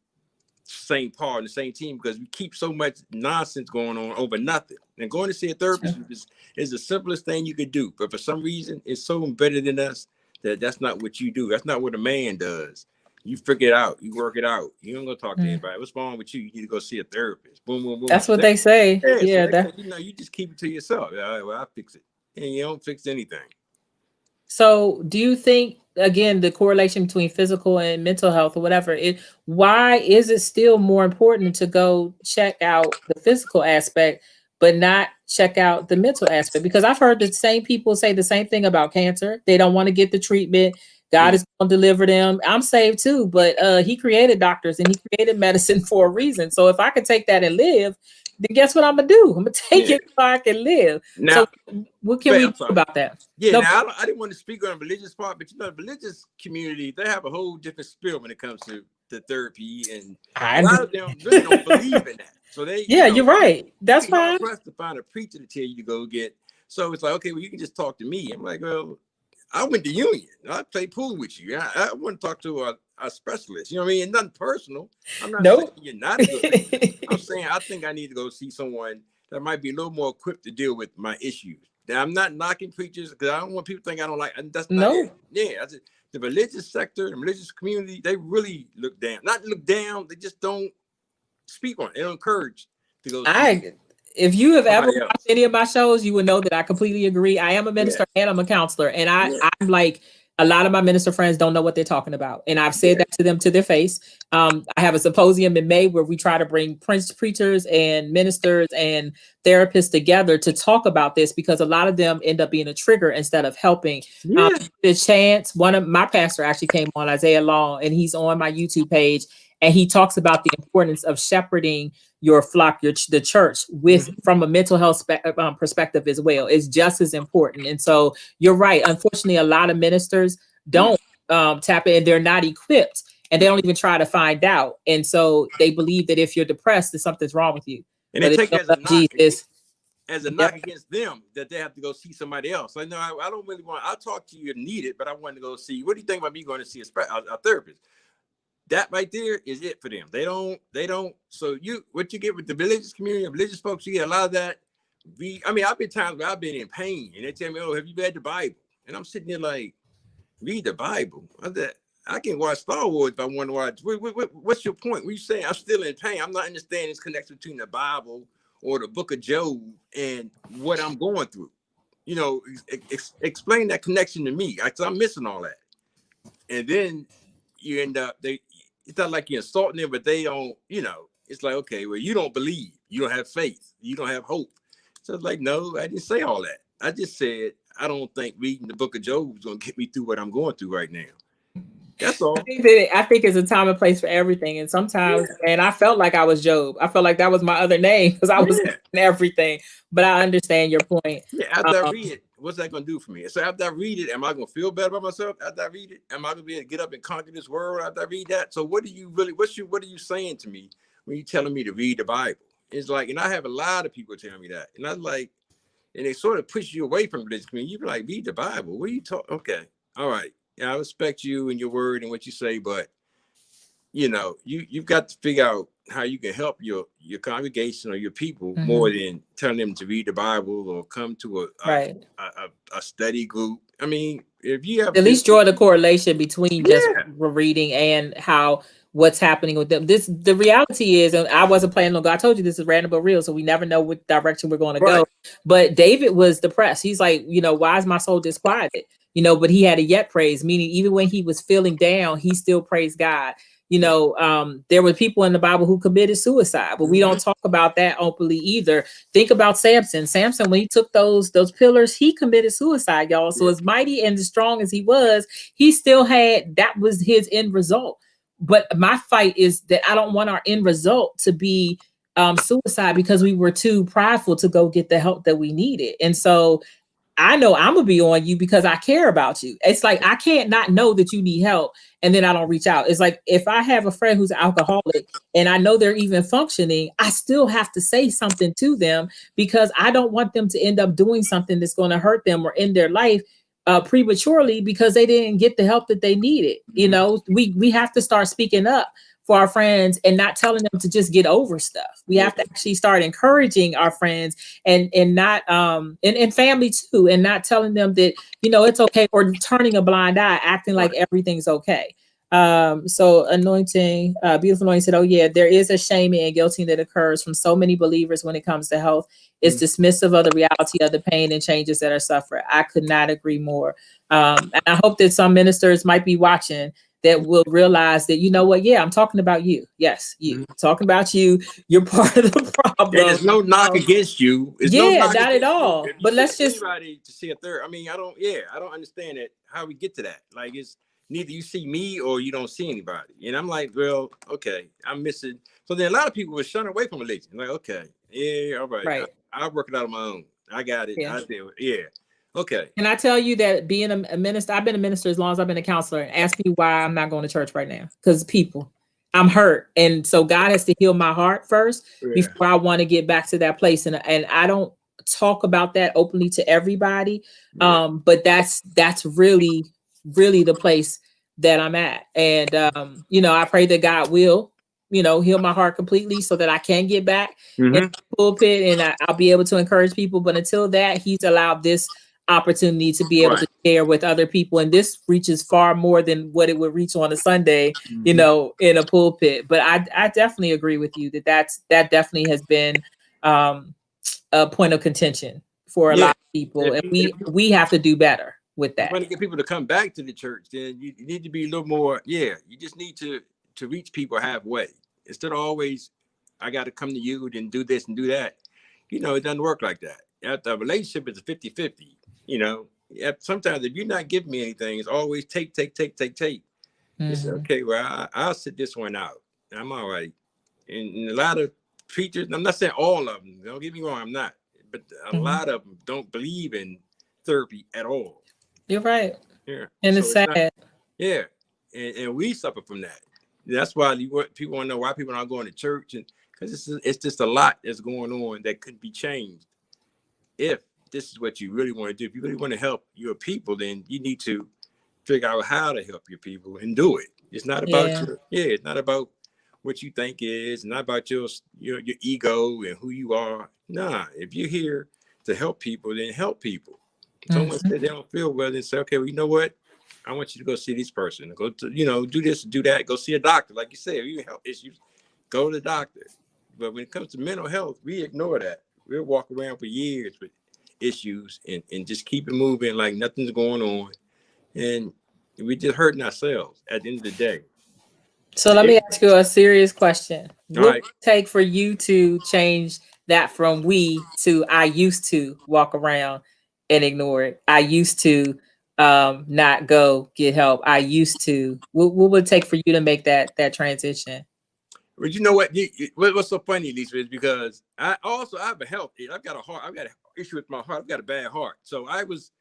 same part in the same team because we keep so much nonsense going on over nothing. And going to see a therapist is the simplest thing you could do. But for some reason, it's so embedded in us that that's not what you do. That's not what a man does. You figure it out. You work it out. You don't go talk to mhm. anybody. What's wrong with you? You need to go see a therapist. Boom, boom, boom. That's So what they say. so Yeah. next thing you know, you just keep it to yourself. All right, well, I fix it. And you don't fix anything. So, do you think again the correlation between physical and mental health or whatever? Why is it still more important to go check out the physical aspect, but not check out the mental aspect, because I've heard the same people say the same thing about cancer. They don't want to get the treatment. God is going to deliver them. I'm saved too, but he created doctors and he created medicine for a reason. So if I could take that and live, then guess what I'm gonna do? I'm gonna take it so I can live. Now, So what can we I'm do sorry. about that? Yeah, No, now I didn't want to speak on the religious part, but the religious community, they have a whole different spirit when it comes to the therapy, and a lot of them really don't believe in that. So they, yeah, you're right. you That's be hard fine. pressed to find a preacher to tell you to go get. So it's like, okay, well, you can just talk to me. I'm like, well, I went to Union. I play pool with you. I want to talk to a specialist. You know what I mean? Nothing personal. I'm not saying Nope. you're not a good preacher. I'm saying I think I need to go see someone that might be a little more equipped to deal with my issues. Now, I'm not knocking preachers because I don't want people to think I don't like. And that's not it. Yeah, the religious sector, the religious community, they really look down. Not look down. They just don't speak on it. They don't encourage to go see If you have ever somebody else. watched any of my shows, you would know that I completely agree. I am a minister and I'm a counselor, and I'm like, a lot of my minister friends don't know what they're talking about, and I've said that to them to their face. I have a symposium in May where we try to bring preachers and ministers and therapists together to talk about this, because a lot of them end up being a trigger instead of helping. The chance, one of my pastor actually came on, Isaiah Long, and he's on my YouTube page, and he talks about the importance of shepherding your flock, the church, with from a mental health perspective as well. It's just as important. And so you're right. Unfortunately, a lot of ministers don't tap in. They're not equipped, and they don't even try to find out. And so they believe that if you're depressed, that something's wrong with you. And they take it as a knock. Jesus, as a knock against them that they have to go see somebody else. Like, no, I don't really want. I'll talk to you if needed, but I want to go see. What do you think about me going to see a therapist? That right there is it for them. They don't. So what you get with the religious community, religious folks, you get a lot of that. I've been times where I've been in pain, and they tell me, "Oh, have you read the Bible?" And I'm sitting there like, "Read the Bible." I can watch Star Wars if I want to watch. What's your point? What are you saying? I'm still in pain. I'm not understanding this connection between the Bible or the Book of Job and what I'm going through. You know, explain that connection to me. I'm missing all that. And then you end up it's not like you're insulting them, but they don't, it's like, okay, well, you don't believe, you don't have faith, you don't have hope. So it's like, no, I didn't say all that. I just said I don't think reading the Book of Job is gonna get me through what I'm going through right now. That's all. I think it's a time and place for everything. And sometimes, and I felt like I was Job. I felt like that was my other name because I was in everything. But I understand your point. Yeah, after I read it, what's that gonna do for me? So after I read it, am I gonna feel better about myself? After I read it, am I gonna be able to get up and conquer this world after I read that? So what are you saying to me when you're telling me to read the Bible? It's like, and I have a lot of people telling me that, and I'm like, and they sort of push you away from religion. I mean, you be like, read the Bible. What are you talking? Okay, all right. Yeah, I respect you and your word and what you say, but you've got to figure out how you can help your congregation or your people more than telling them to read the Bible or come to a study group. I mean, if you have at least draw the correlation between just reading and what's happening with them. The reality is, and I wasn't planning on go. I told you this is random but real, so we never know what direction we're going to go. But David was depressed. He's like, why is my soul disquieted? But he had a yet praise, meaning even when he was feeling down, he still praised God. There were people in the Bible who committed suicide, but we don't talk about that openly either. Think about Samson. Samson, when he took those pillars, he committed suicide, y'all. So as mighty and as strong as he was, he still that was his end result. But my fight is that I don't want our end result to be suicide because we were too prideful to go get the help that we needed. And so I know I'm gonna be on you because I care about you. It's like I can't not know that you need help and then I don't reach out. It's like if I have a friend who's an alcoholic and I know they're even functioning, I still have to say something to them because I don't want them to end up doing something that's going to hurt them or end their life prematurely because they didn't get the help that they needed. We have to start speaking up for our friends and not telling them to just get over stuff. We have to actually start encouraging our friends and not and family too, and not telling them that it's okay, or turning a blind eye, acting like everything's okay. So anointing, beautiful anointing said, oh yeah, there is a shaming and guilting that occurs from so many believers when it comes to health. It's dismissive of the reality of the pain and changes that are suffered. I could not agree more. And I hope that some ministers might be watching that will realize that, you know what, yeah, I'm talking about you. Yes, you. Talking about you. You're part of the And problem. there's no knock against you. There's no Yeah, knock not at against you. all. If you But send let's just anybody to see a third, I mean, I don't understand it. How we get to that? Like, it's neither you see me or you don't see anybody. And I'm like, well, okay, I'm missing. So then a lot of people were shunning away from religion. Like, okay, yeah, all right, right. I'll work it out on my own. I got it. Yeah. I do it. Yeah, okay. Can I tell you that being a minister, I've been a minister as long as I've been a counselor. And ask me why I'm not going to church right now. Because people, I'm hurt. And so God has to heal my heart first Yeah, before I want to get back to that place. And I don't talk about that openly to everybody. yeah, But that's really, really the place that I'm at. And I pray that God will, heal my heart completely so that I can get back in mm-hmm. the pulpit and I'll be able to encourage people. But until that, he's allowed this opportunity to be able Right. to share with other people. And this reaches far more than what it would reach on a Sunday, Mm-hmm. in a pulpit. But I definitely agree with you that definitely has been a point of contention for a Yeah. lot of people. If And you, we have to do better with you that. want to get people to come back to the church, then you need to be a little more. Yeah, you just need to reach people halfway instead of always, I got to come to you and do this and do that. It doesn't work like that. The relationship is a 50-50. Sometimes if you're not giving me anything, it's always take, take, take, take, take. It's Mhm. okay. Well, I'll sit this one out. I'm all right. And a lot of preachers, I'm not saying all of them. Don't get me wrong, I'm not. But a Mhm. lot of them don't believe in therapy at all. You're right. Yeah. And it's So it's not. sad. Yeah. And we suffer from that. That's why people want to know why people aren't going to church, and because it's just a lot that's going on that could be changed if this is what you really want to do. If you really want to help your people, then you need to figure out how to help your people and do it. It's not about Yeah. it's not about what you think it is, not about your ego and who you are. Nah, if you're here to help people, then help people. Someone Mhm. said they don't feel well, then say, okay, well, you know what? I want you to go see this person. Go to, do this, do that. Go see a doctor. Like you said, if you have issues, go to the doctor. But when it comes to mental health, we ignore that. We'll walk around for years with issues and just keep it moving like nothing's going on. And we just hurting ourselves at the end of the day. So let me ask you a serious question. All What would right. it take for you to change that from we to I used to walk around and ignore it? I used to not go get help. I used to. What would it take for you to make that transition? But you know what? What's so funny, Lisa, is because I have a health. I've got an issue with my heart. I've got a bad heart. So I was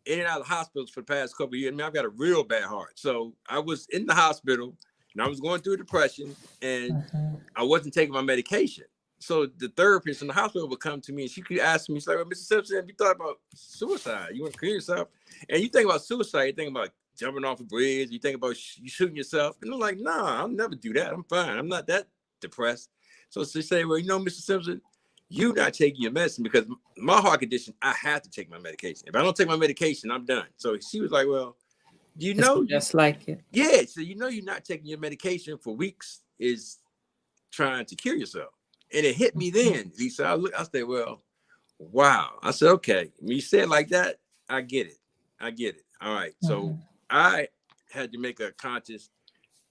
in and out of hospitals for the past couple of years. I mean, I've got a real bad heart. So I was in the hospital and I was going through depression and Mhm. I wasn't taking my medication. So the therapist in the hospital would come to me and she could ask me, she's like, well, Mr. Simpson, have you thought about suicide? You want to kill yourself? And you think about suicide, you think about jumping off a bridge, you think about you shooting yourself. And I'm like, nah, I'll never do that. I'm fine. I'm not that depressed. So she said, well, Mr. Simpson, you not taking your medicine because my heart condition, I have to take my medication. If I don't take my medication, I'm done. So she was like, well, you It's know, just like it. yeah. So you're not taking your medication for weeks is trying to kill yourself. And it hit me then, Lisa. I said, well, wow. I said, okay. When you say it like that, I get it. I get it. All right. So Mhm. I had to make a conscious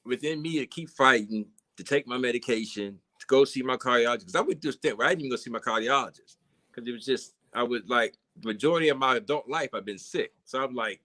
within me to keep fighting, to take my medication, to go see my cardiologist. Because I went through a stint where I didn't even go see my cardiologist. Because it was just, I was like, the majority of my adult life, I've been sick. So I'm like,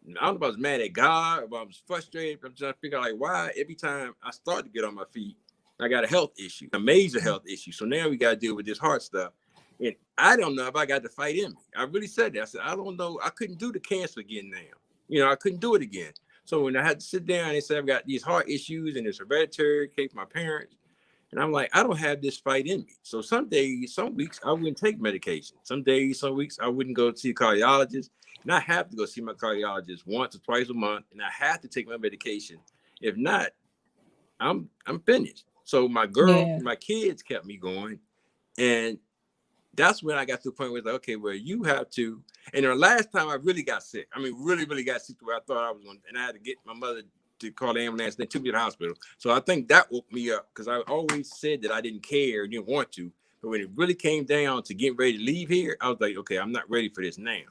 I don't know if I was mad at God or I was frustrated. I'm trying to figure out like why every time I start to get on my feet, I got a health issue, a major health issue. So now we got to deal with this heart stuff. And I don't know if I got the fight in me. I really said that. I said, I don't know. I couldn't do the cancer again now. I couldn't do it again. So when I had to sit down and say I've got these heart issues and it's hereditary, came from my parents, and I'm like, I don't have this fight in me. So some days, some weeks, I wouldn't take medication. Some days, some weeks, I wouldn't go see a cardiologist. And I have to go see my cardiologist once or twice a month, and I have to take my medication. If not, I'm finished. So my girl, Yeah. my kids kept me going, and that's when I got to the point where it's like, okay, well, you have to. And the last time I really got sick, I mean, really, really got sick to where I thought I was going, and I had to get my mother to call the ambulance. They took me to the hospital. So I think that woke me up because I always said that I didn't care, didn't want to. But when it really came down to getting ready to leave here, I was like, okay, I'm not ready for this now.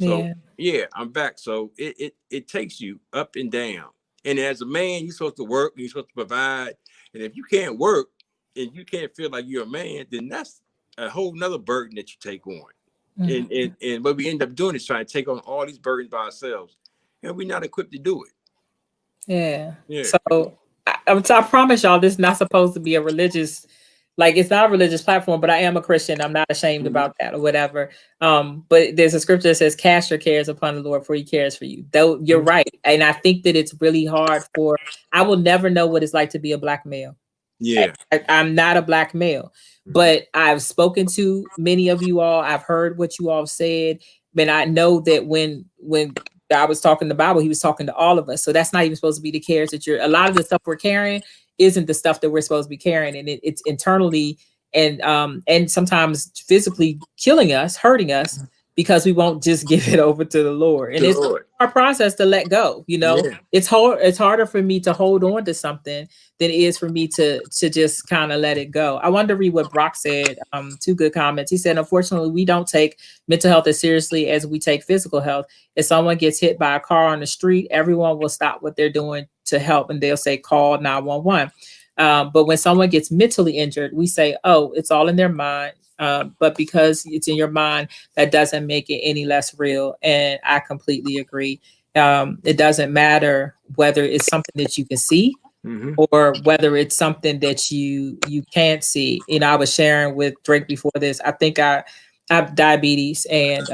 So Yeah. yeah, I'm back. So it takes you up and down. And as a man, you're supposed to work, you're supposed to provide. And if you can't work and you can't feel like you're a man, then that's a whole nother burden that you take on. And what we end up doing is trying to take on all these burdens by ourselves. And we're not equipped to do it. Yeah. Yeah. So I promise y'all, this is not supposed to be a religious, like it's not a religious platform, but I am a Christian. I'm not ashamed about that or whatever. But there's a scripture that says, "Cast your cares upon the Lord, for He cares for you." Though you're right, and I think that it's really hard for. I will never know what it's like to be a black male. Yeah. I'm not a black male, but I've spoken to many of you all. I've heard what you all said, and I know that when God was talking the Bible, He was talking to all of us. So that's not even supposed to be the cares that you're. A lot of the stuff we're carrying isn't the stuff that we're supposed to be carrying, and it's internally and sometimes physically killing us, hurting us because we won't just give it over to the Lord. And it's our process to let go. You know, it's hard. It's harder for me to hold on to something than it is for me to just kind of let it go. I wanted to read what Brock said. Two good comments. He said, "Unfortunately, we don't take mental health as seriously as we take physical health. If someone gets hit by a car on the street, everyone will stop what they're doing to help, and they'll say call 911. But when someone gets mentally injured, we say, oh, it's all in their mind. But because it's in your mind, that doesn't make it any less real." And I completely agree. It doesn't matter whether it's something that you can see or whether it's something that you can't see. You know, I was sharing with Drake before this. I think I have diabetes and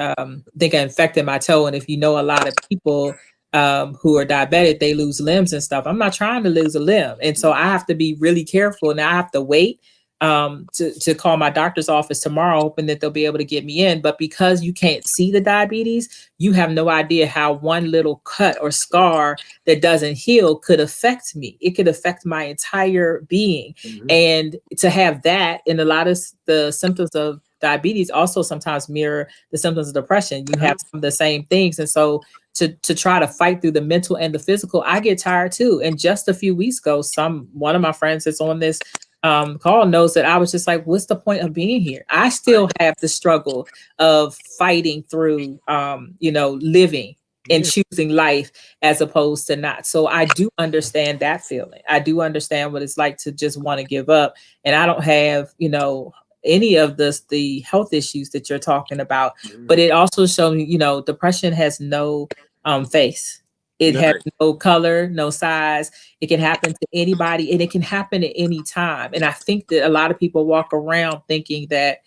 think I infected my toe. And if you know a lot of people who are diabetic, they lose limbs and stuff. I'm not trying to lose a limb. And so I have to be really careful. Now I have to wait to call my doctor's office tomorrow, hoping that they'll be able to get me in. But because you can't see the diabetes, you have no idea how one little cut or scar that doesn't heal could affect me. It could affect my entire being. And to have that, and a lot of the symptoms of diabetes also sometimes mirror the symptoms of depression. You have some of the same things. And so to try to fight through the mental and the physical, I get tired too. And just a few weeks ago, one of my friends that's on this call knows that I was just like, what's the point of being here? I still have the struggle of fighting through, living and choosing life as opposed to not. So I do understand that feeling. I do understand what it's like to just want to give up. And I don't have, any of the health issues that you're talking about, but it also shows me, depression has no face. It has no color, no size. It can happen to anybody and it can happen at any time. And I think that a lot of people walk around thinking that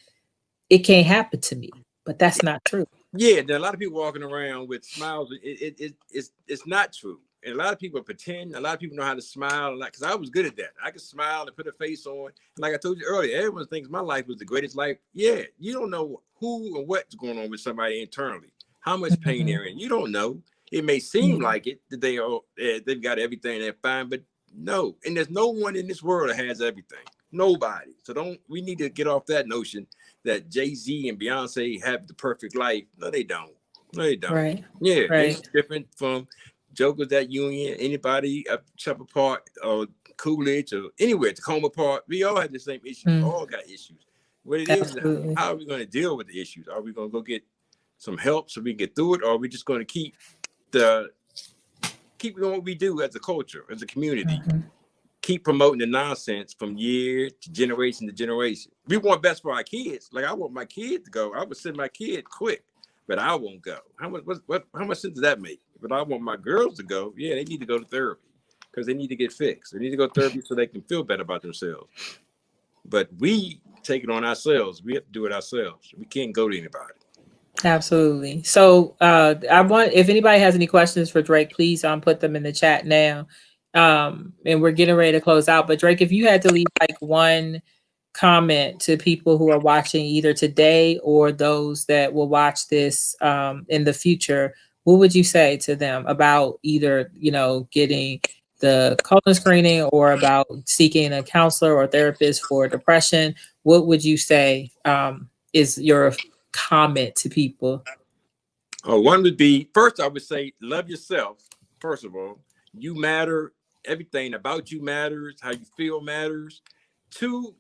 it can't happen to me, but that's not true. Yeah, there are a lot of people walking around with smiles. It's not true. And a lot of people pretend. A lot of people know how to smile. Because I was good at that. I could smile and put a face on. And like I told you earlier, everyone thinks my life was the greatest life. Yeah, you don't know who and what's going on with somebody internally. How much pain they're in. You don't know. It may seem like it that they've got everything, they're fine, but no. And there's no one in this world that has everything. Nobody. So we need to get off that notion that Jay-Z and Beyonce have the perfect life. No, they don't. No, they don't. Right. Yeah, right. It's different from Jokers at Union, anybody up Chapel Park or Coolidge or anywhere, Tacoma Park. We all have the same issues. All got issues. What it is, how are we going to deal with the issues? Are we going to go get some help so we can get through it, or are we just going to keep doing what we do as a culture, as a community? Keep promoting the nonsense from year to generation to generation. We want best for our kids. Like I want my kid to go. I would send my kid quick, but I won't go. How much sense does that make? But I want my girls to go. Yeah, they need to go to therapy because they need to get fixed. They need to go to therapy so they can feel better about themselves. But we take it on ourselves. We have to do it ourselves. We can't go to anybody. Absolutely. So if anybody has any questions for Drake, please put them in the chat now. And we're getting ready to close out. But Drake, if you had to leave like one comment to people who are watching either today or those that will watch this in the future, what would you say to them about either, getting the colon screening or about seeking a counselor or therapist for depression? What would you say is your comment to people? One would be, first, I would say, love yourself. First of all, you matter. Everything about you matters. How you feel matters. Two,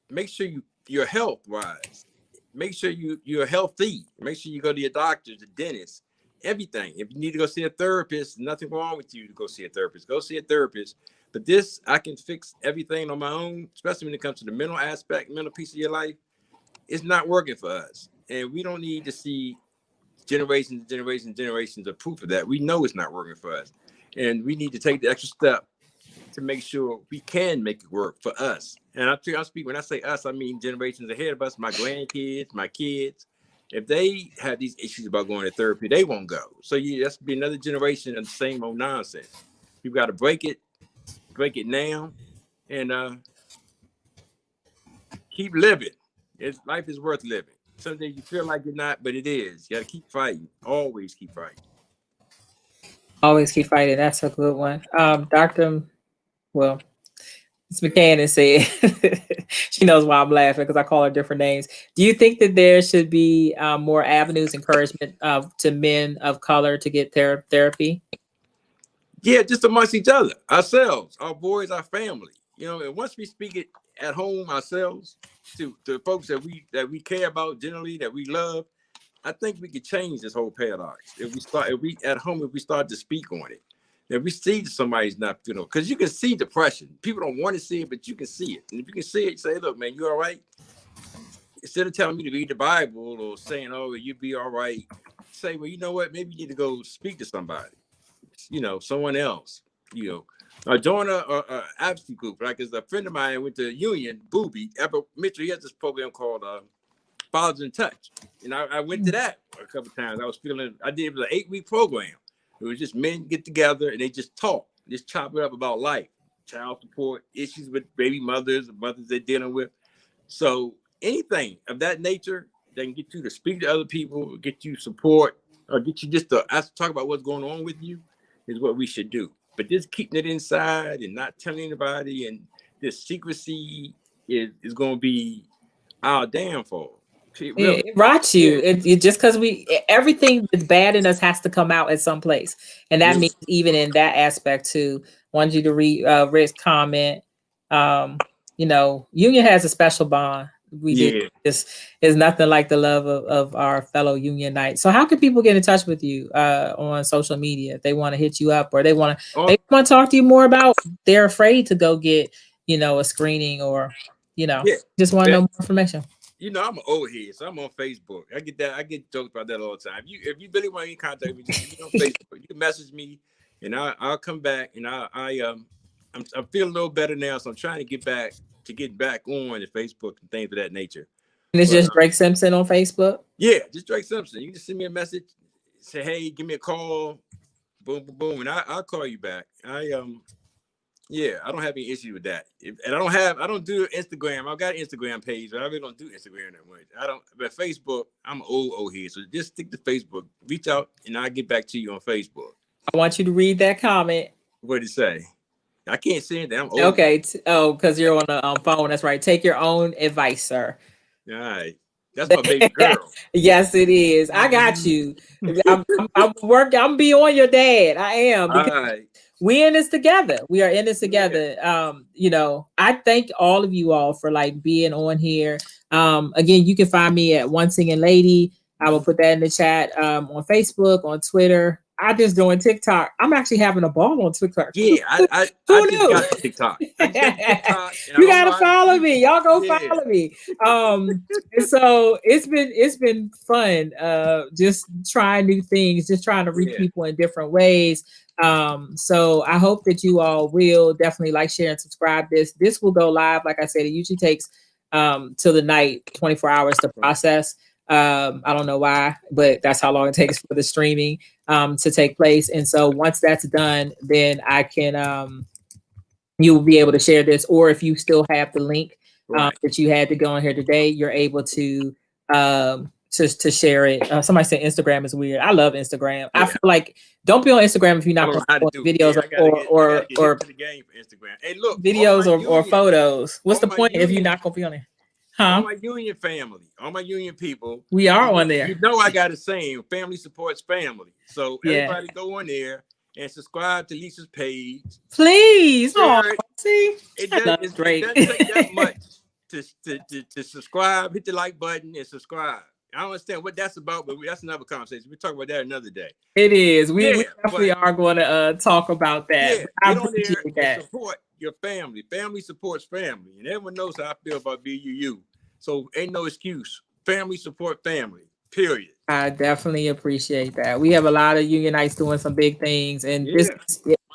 make sure you're health wise. Make sure you're healthy. Make sure you go to your doctor, the dentist, everything. If you need to go see a therapist, nothing wrong with you to go see a therapist. Go see a therapist. But this, I can fix everything on my own, especially when it comes to the mental aspect, mental piece of your life. It's not working for us. And we don't need to see generations and generations and generations of proof of that. We know it's not working for us. And we need to take the extra step to make sure we can make it work for us. And I speak, when I say us, I mean generations ahead of us, my grandkids, my kids. If they have these issues about going to therapy, they won't go. So that's be another generation of the same old nonsense. You've got to break it now, and keep living. Life is worth living. Some days you feel like you're not, but it is. You got to keep fighting. Always keep fighting. Always keep fighting. That's a good one. Dr. Well, Ms. McCann said, she knows why I'm laughing because I call her different names. Do you think that there should be more avenues, encouragement to men of color to get therapy? Yeah, just amongst each other, ourselves, our boys, our family. And once we speak it at home ourselves to folks that we care about generally, that we love, I think we could change this whole paradox. If we start to speak on it. If we see somebody's not, because you can see depression. People don't want to see it, but you can see it. And if you can see it, say, look, man, you all right? Instead of telling me to read the Bible or saying, oh, you'll be all right, say, well, you know what? Maybe you need to go speak to somebody, someone else, join a advocacy group. Like, as a friend of mine went to Union, Booby, Mitchell, he has this program called Fathers in Touch. And I went to that a couple of times. I did an 8-week program. It was just men get together and they just talk, just chop it up about life, child support, issues with baby mothers they're dealing with. So anything of that nature that can get you to speak to other people, get you support, or get you just to talk about what's going on with you is what we should do. But just keeping it inside and not telling anybody, and this secrecy is going to be our downfall. Really. It rots you. It just because everything that's bad in us has to come out at some place, and that means even in that aspect too. Want you to read Rick's comment. Union has a special bond. We do. This is nothing like the love of our fellow Unionites. So how can people get in touch with you on social media if they want to hit you up, or they want to talk to you more about they're afraid to go get a screening, or just want to know more information? I'm an old head, so I'm on Facebook. I get jokes about that all the time. If you really want to contact me, just get on Facebook. You can message me, and I'll come back. And I'm feeling a little better now, so I'm trying to get back on the Facebook and things of that nature. And it's just Drake Simpson on Facebook? Yeah, just Drake Simpson. You can just send me a message, say, hey, give me a call, boom, boom, boom, and I'll call you back. Yeah, I don't have any issue with that. And I don't do Instagram. I've got an Instagram page, but I really don't do Instagram that much. But Facebook, I'm old head. So just stick to Facebook. Reach out and I'll get back to you on Facebook. I want you to read that comment. What did it say? I can't see anything. I'm old. Okay. Because you're on the phone. That's right. Take your own advice, sir. All right. That's my baby girl. Yes, it is. I got you. I'm working. I'm be on your dad. I am. All right. We in this together. We are in this together. Yeah. I thank all of you all for being on here. Again, you can find me at 1singinglady. I will put that in the chat on Facebook, on Twitter. I just doing TikTok. I'm actually having a ball on TikTok. Yeah, I just got TikTok. You gotta follow me. Y'all go follow me. And so it's been fun. Just trying new things, just trying to reach people in different ways. So I hope that you all will definitely like, share, and subscribe. This will go live. Like I said, it usually takes till the night, 24 hours to process. I don't know why, but that's how long it takes for the streaming to take place. And so once that's done, then I can you'll be able to share this, or if you still have the link that you had to go on here today, you're able to share it. Somebody said Instagram is weird. I love Instagram. I feel like don't be on Instagram if you're not going to videos or the game for Instagram. Hey, look, videos or photos. What's the point if you're not going to be on there? All my Union family, all my Union people. We are on there. I got a saying, family supports family. So everybody go on there and subscribe to Lisa's page. Please. See? It doesn't take that much to subscribe. Hit the like button and subscribe. I don't understand what that's about, but that's another conversation. We'll talk about that another day. It is. We definitely are going to talk about that. Yeah, I get on there appreciate that. and support your family. Family supports family. And everyone knows how I feel about BUU. So ain't no excuse. Family support family, period. I definitely appreciate that. We have a lot of Unionites doing some big things. And this,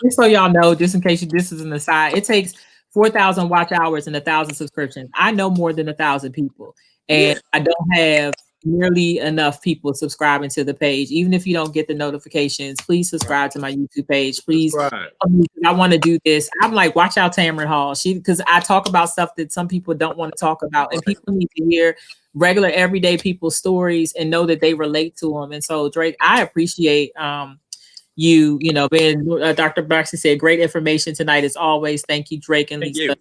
just so y'all know, just in case this is an aside, it takes 4,000 watch hours and 1,000 subscriptions. I know more than 1,000 people, and I don't have nearly enough people subscribing to the page. Even if you don't get the notifications, please subscribe to my YouTube page. Please, I want to do this. I'm like, watch out, Tamron Hall. Because I talk about stuff that some people don't want to talk about, and people need to hear regular, everyday people's stories and know that they relate to them. And so, Drake, I appreciate you know, being Dr. Braxton said, great information tonight as always. Thank you, Drake and Lisa.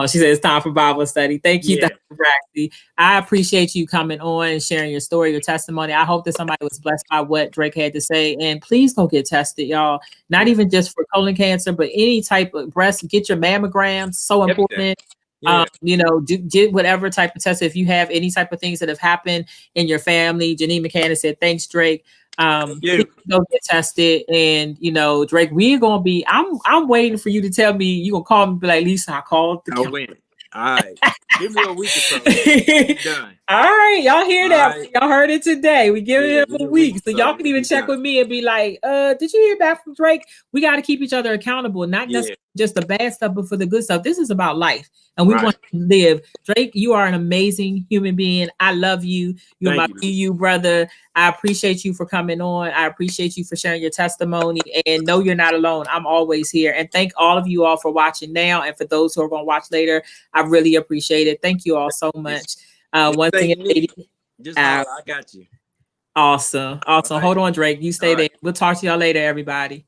She said it's time for Bible study. Thank you, Dr. Braxton. I appreciate you coming on and sharing your story, your testimony. I hope that somebody was blessed by what Drake had to say. And please go get tested, y'all. Not even just for colon cancer, but any type of breast. Get your mammograms. So important. You know, get whatever type of test. If you have any type of things that have happened in your family, Janine McCann said, thanks, Drake. Please go get tested. And you know, Drake, we're gonna be, I'm waiting for you to tell me, you're gonna call me and be like, Lisa, I called the I'll win. All right. Give me a week or so. Done. All right, y'all hear that? Right. Y'all heard it today. We give him a week. So y'all can even check with me and be like, did you hear back from Drake? We got to keep each other accountable, not just the bad stuff, but for the good stuff. This is about life. And we want to live. Drake, you are an amazing human being. I love you. You're my BU brother. I appreciate you for coming on. I appreciate you for sharing your testimony. And know you're not alone. I'm always here. And thank all of you all for watching now. And for those who are going to watch later, I really appreciate it. Thank you all so much. One thing, lady. Just holler, I got you. Awesome. Awesome. Hold on, Drake. You stay there. We'll talk to y'all later, everybody.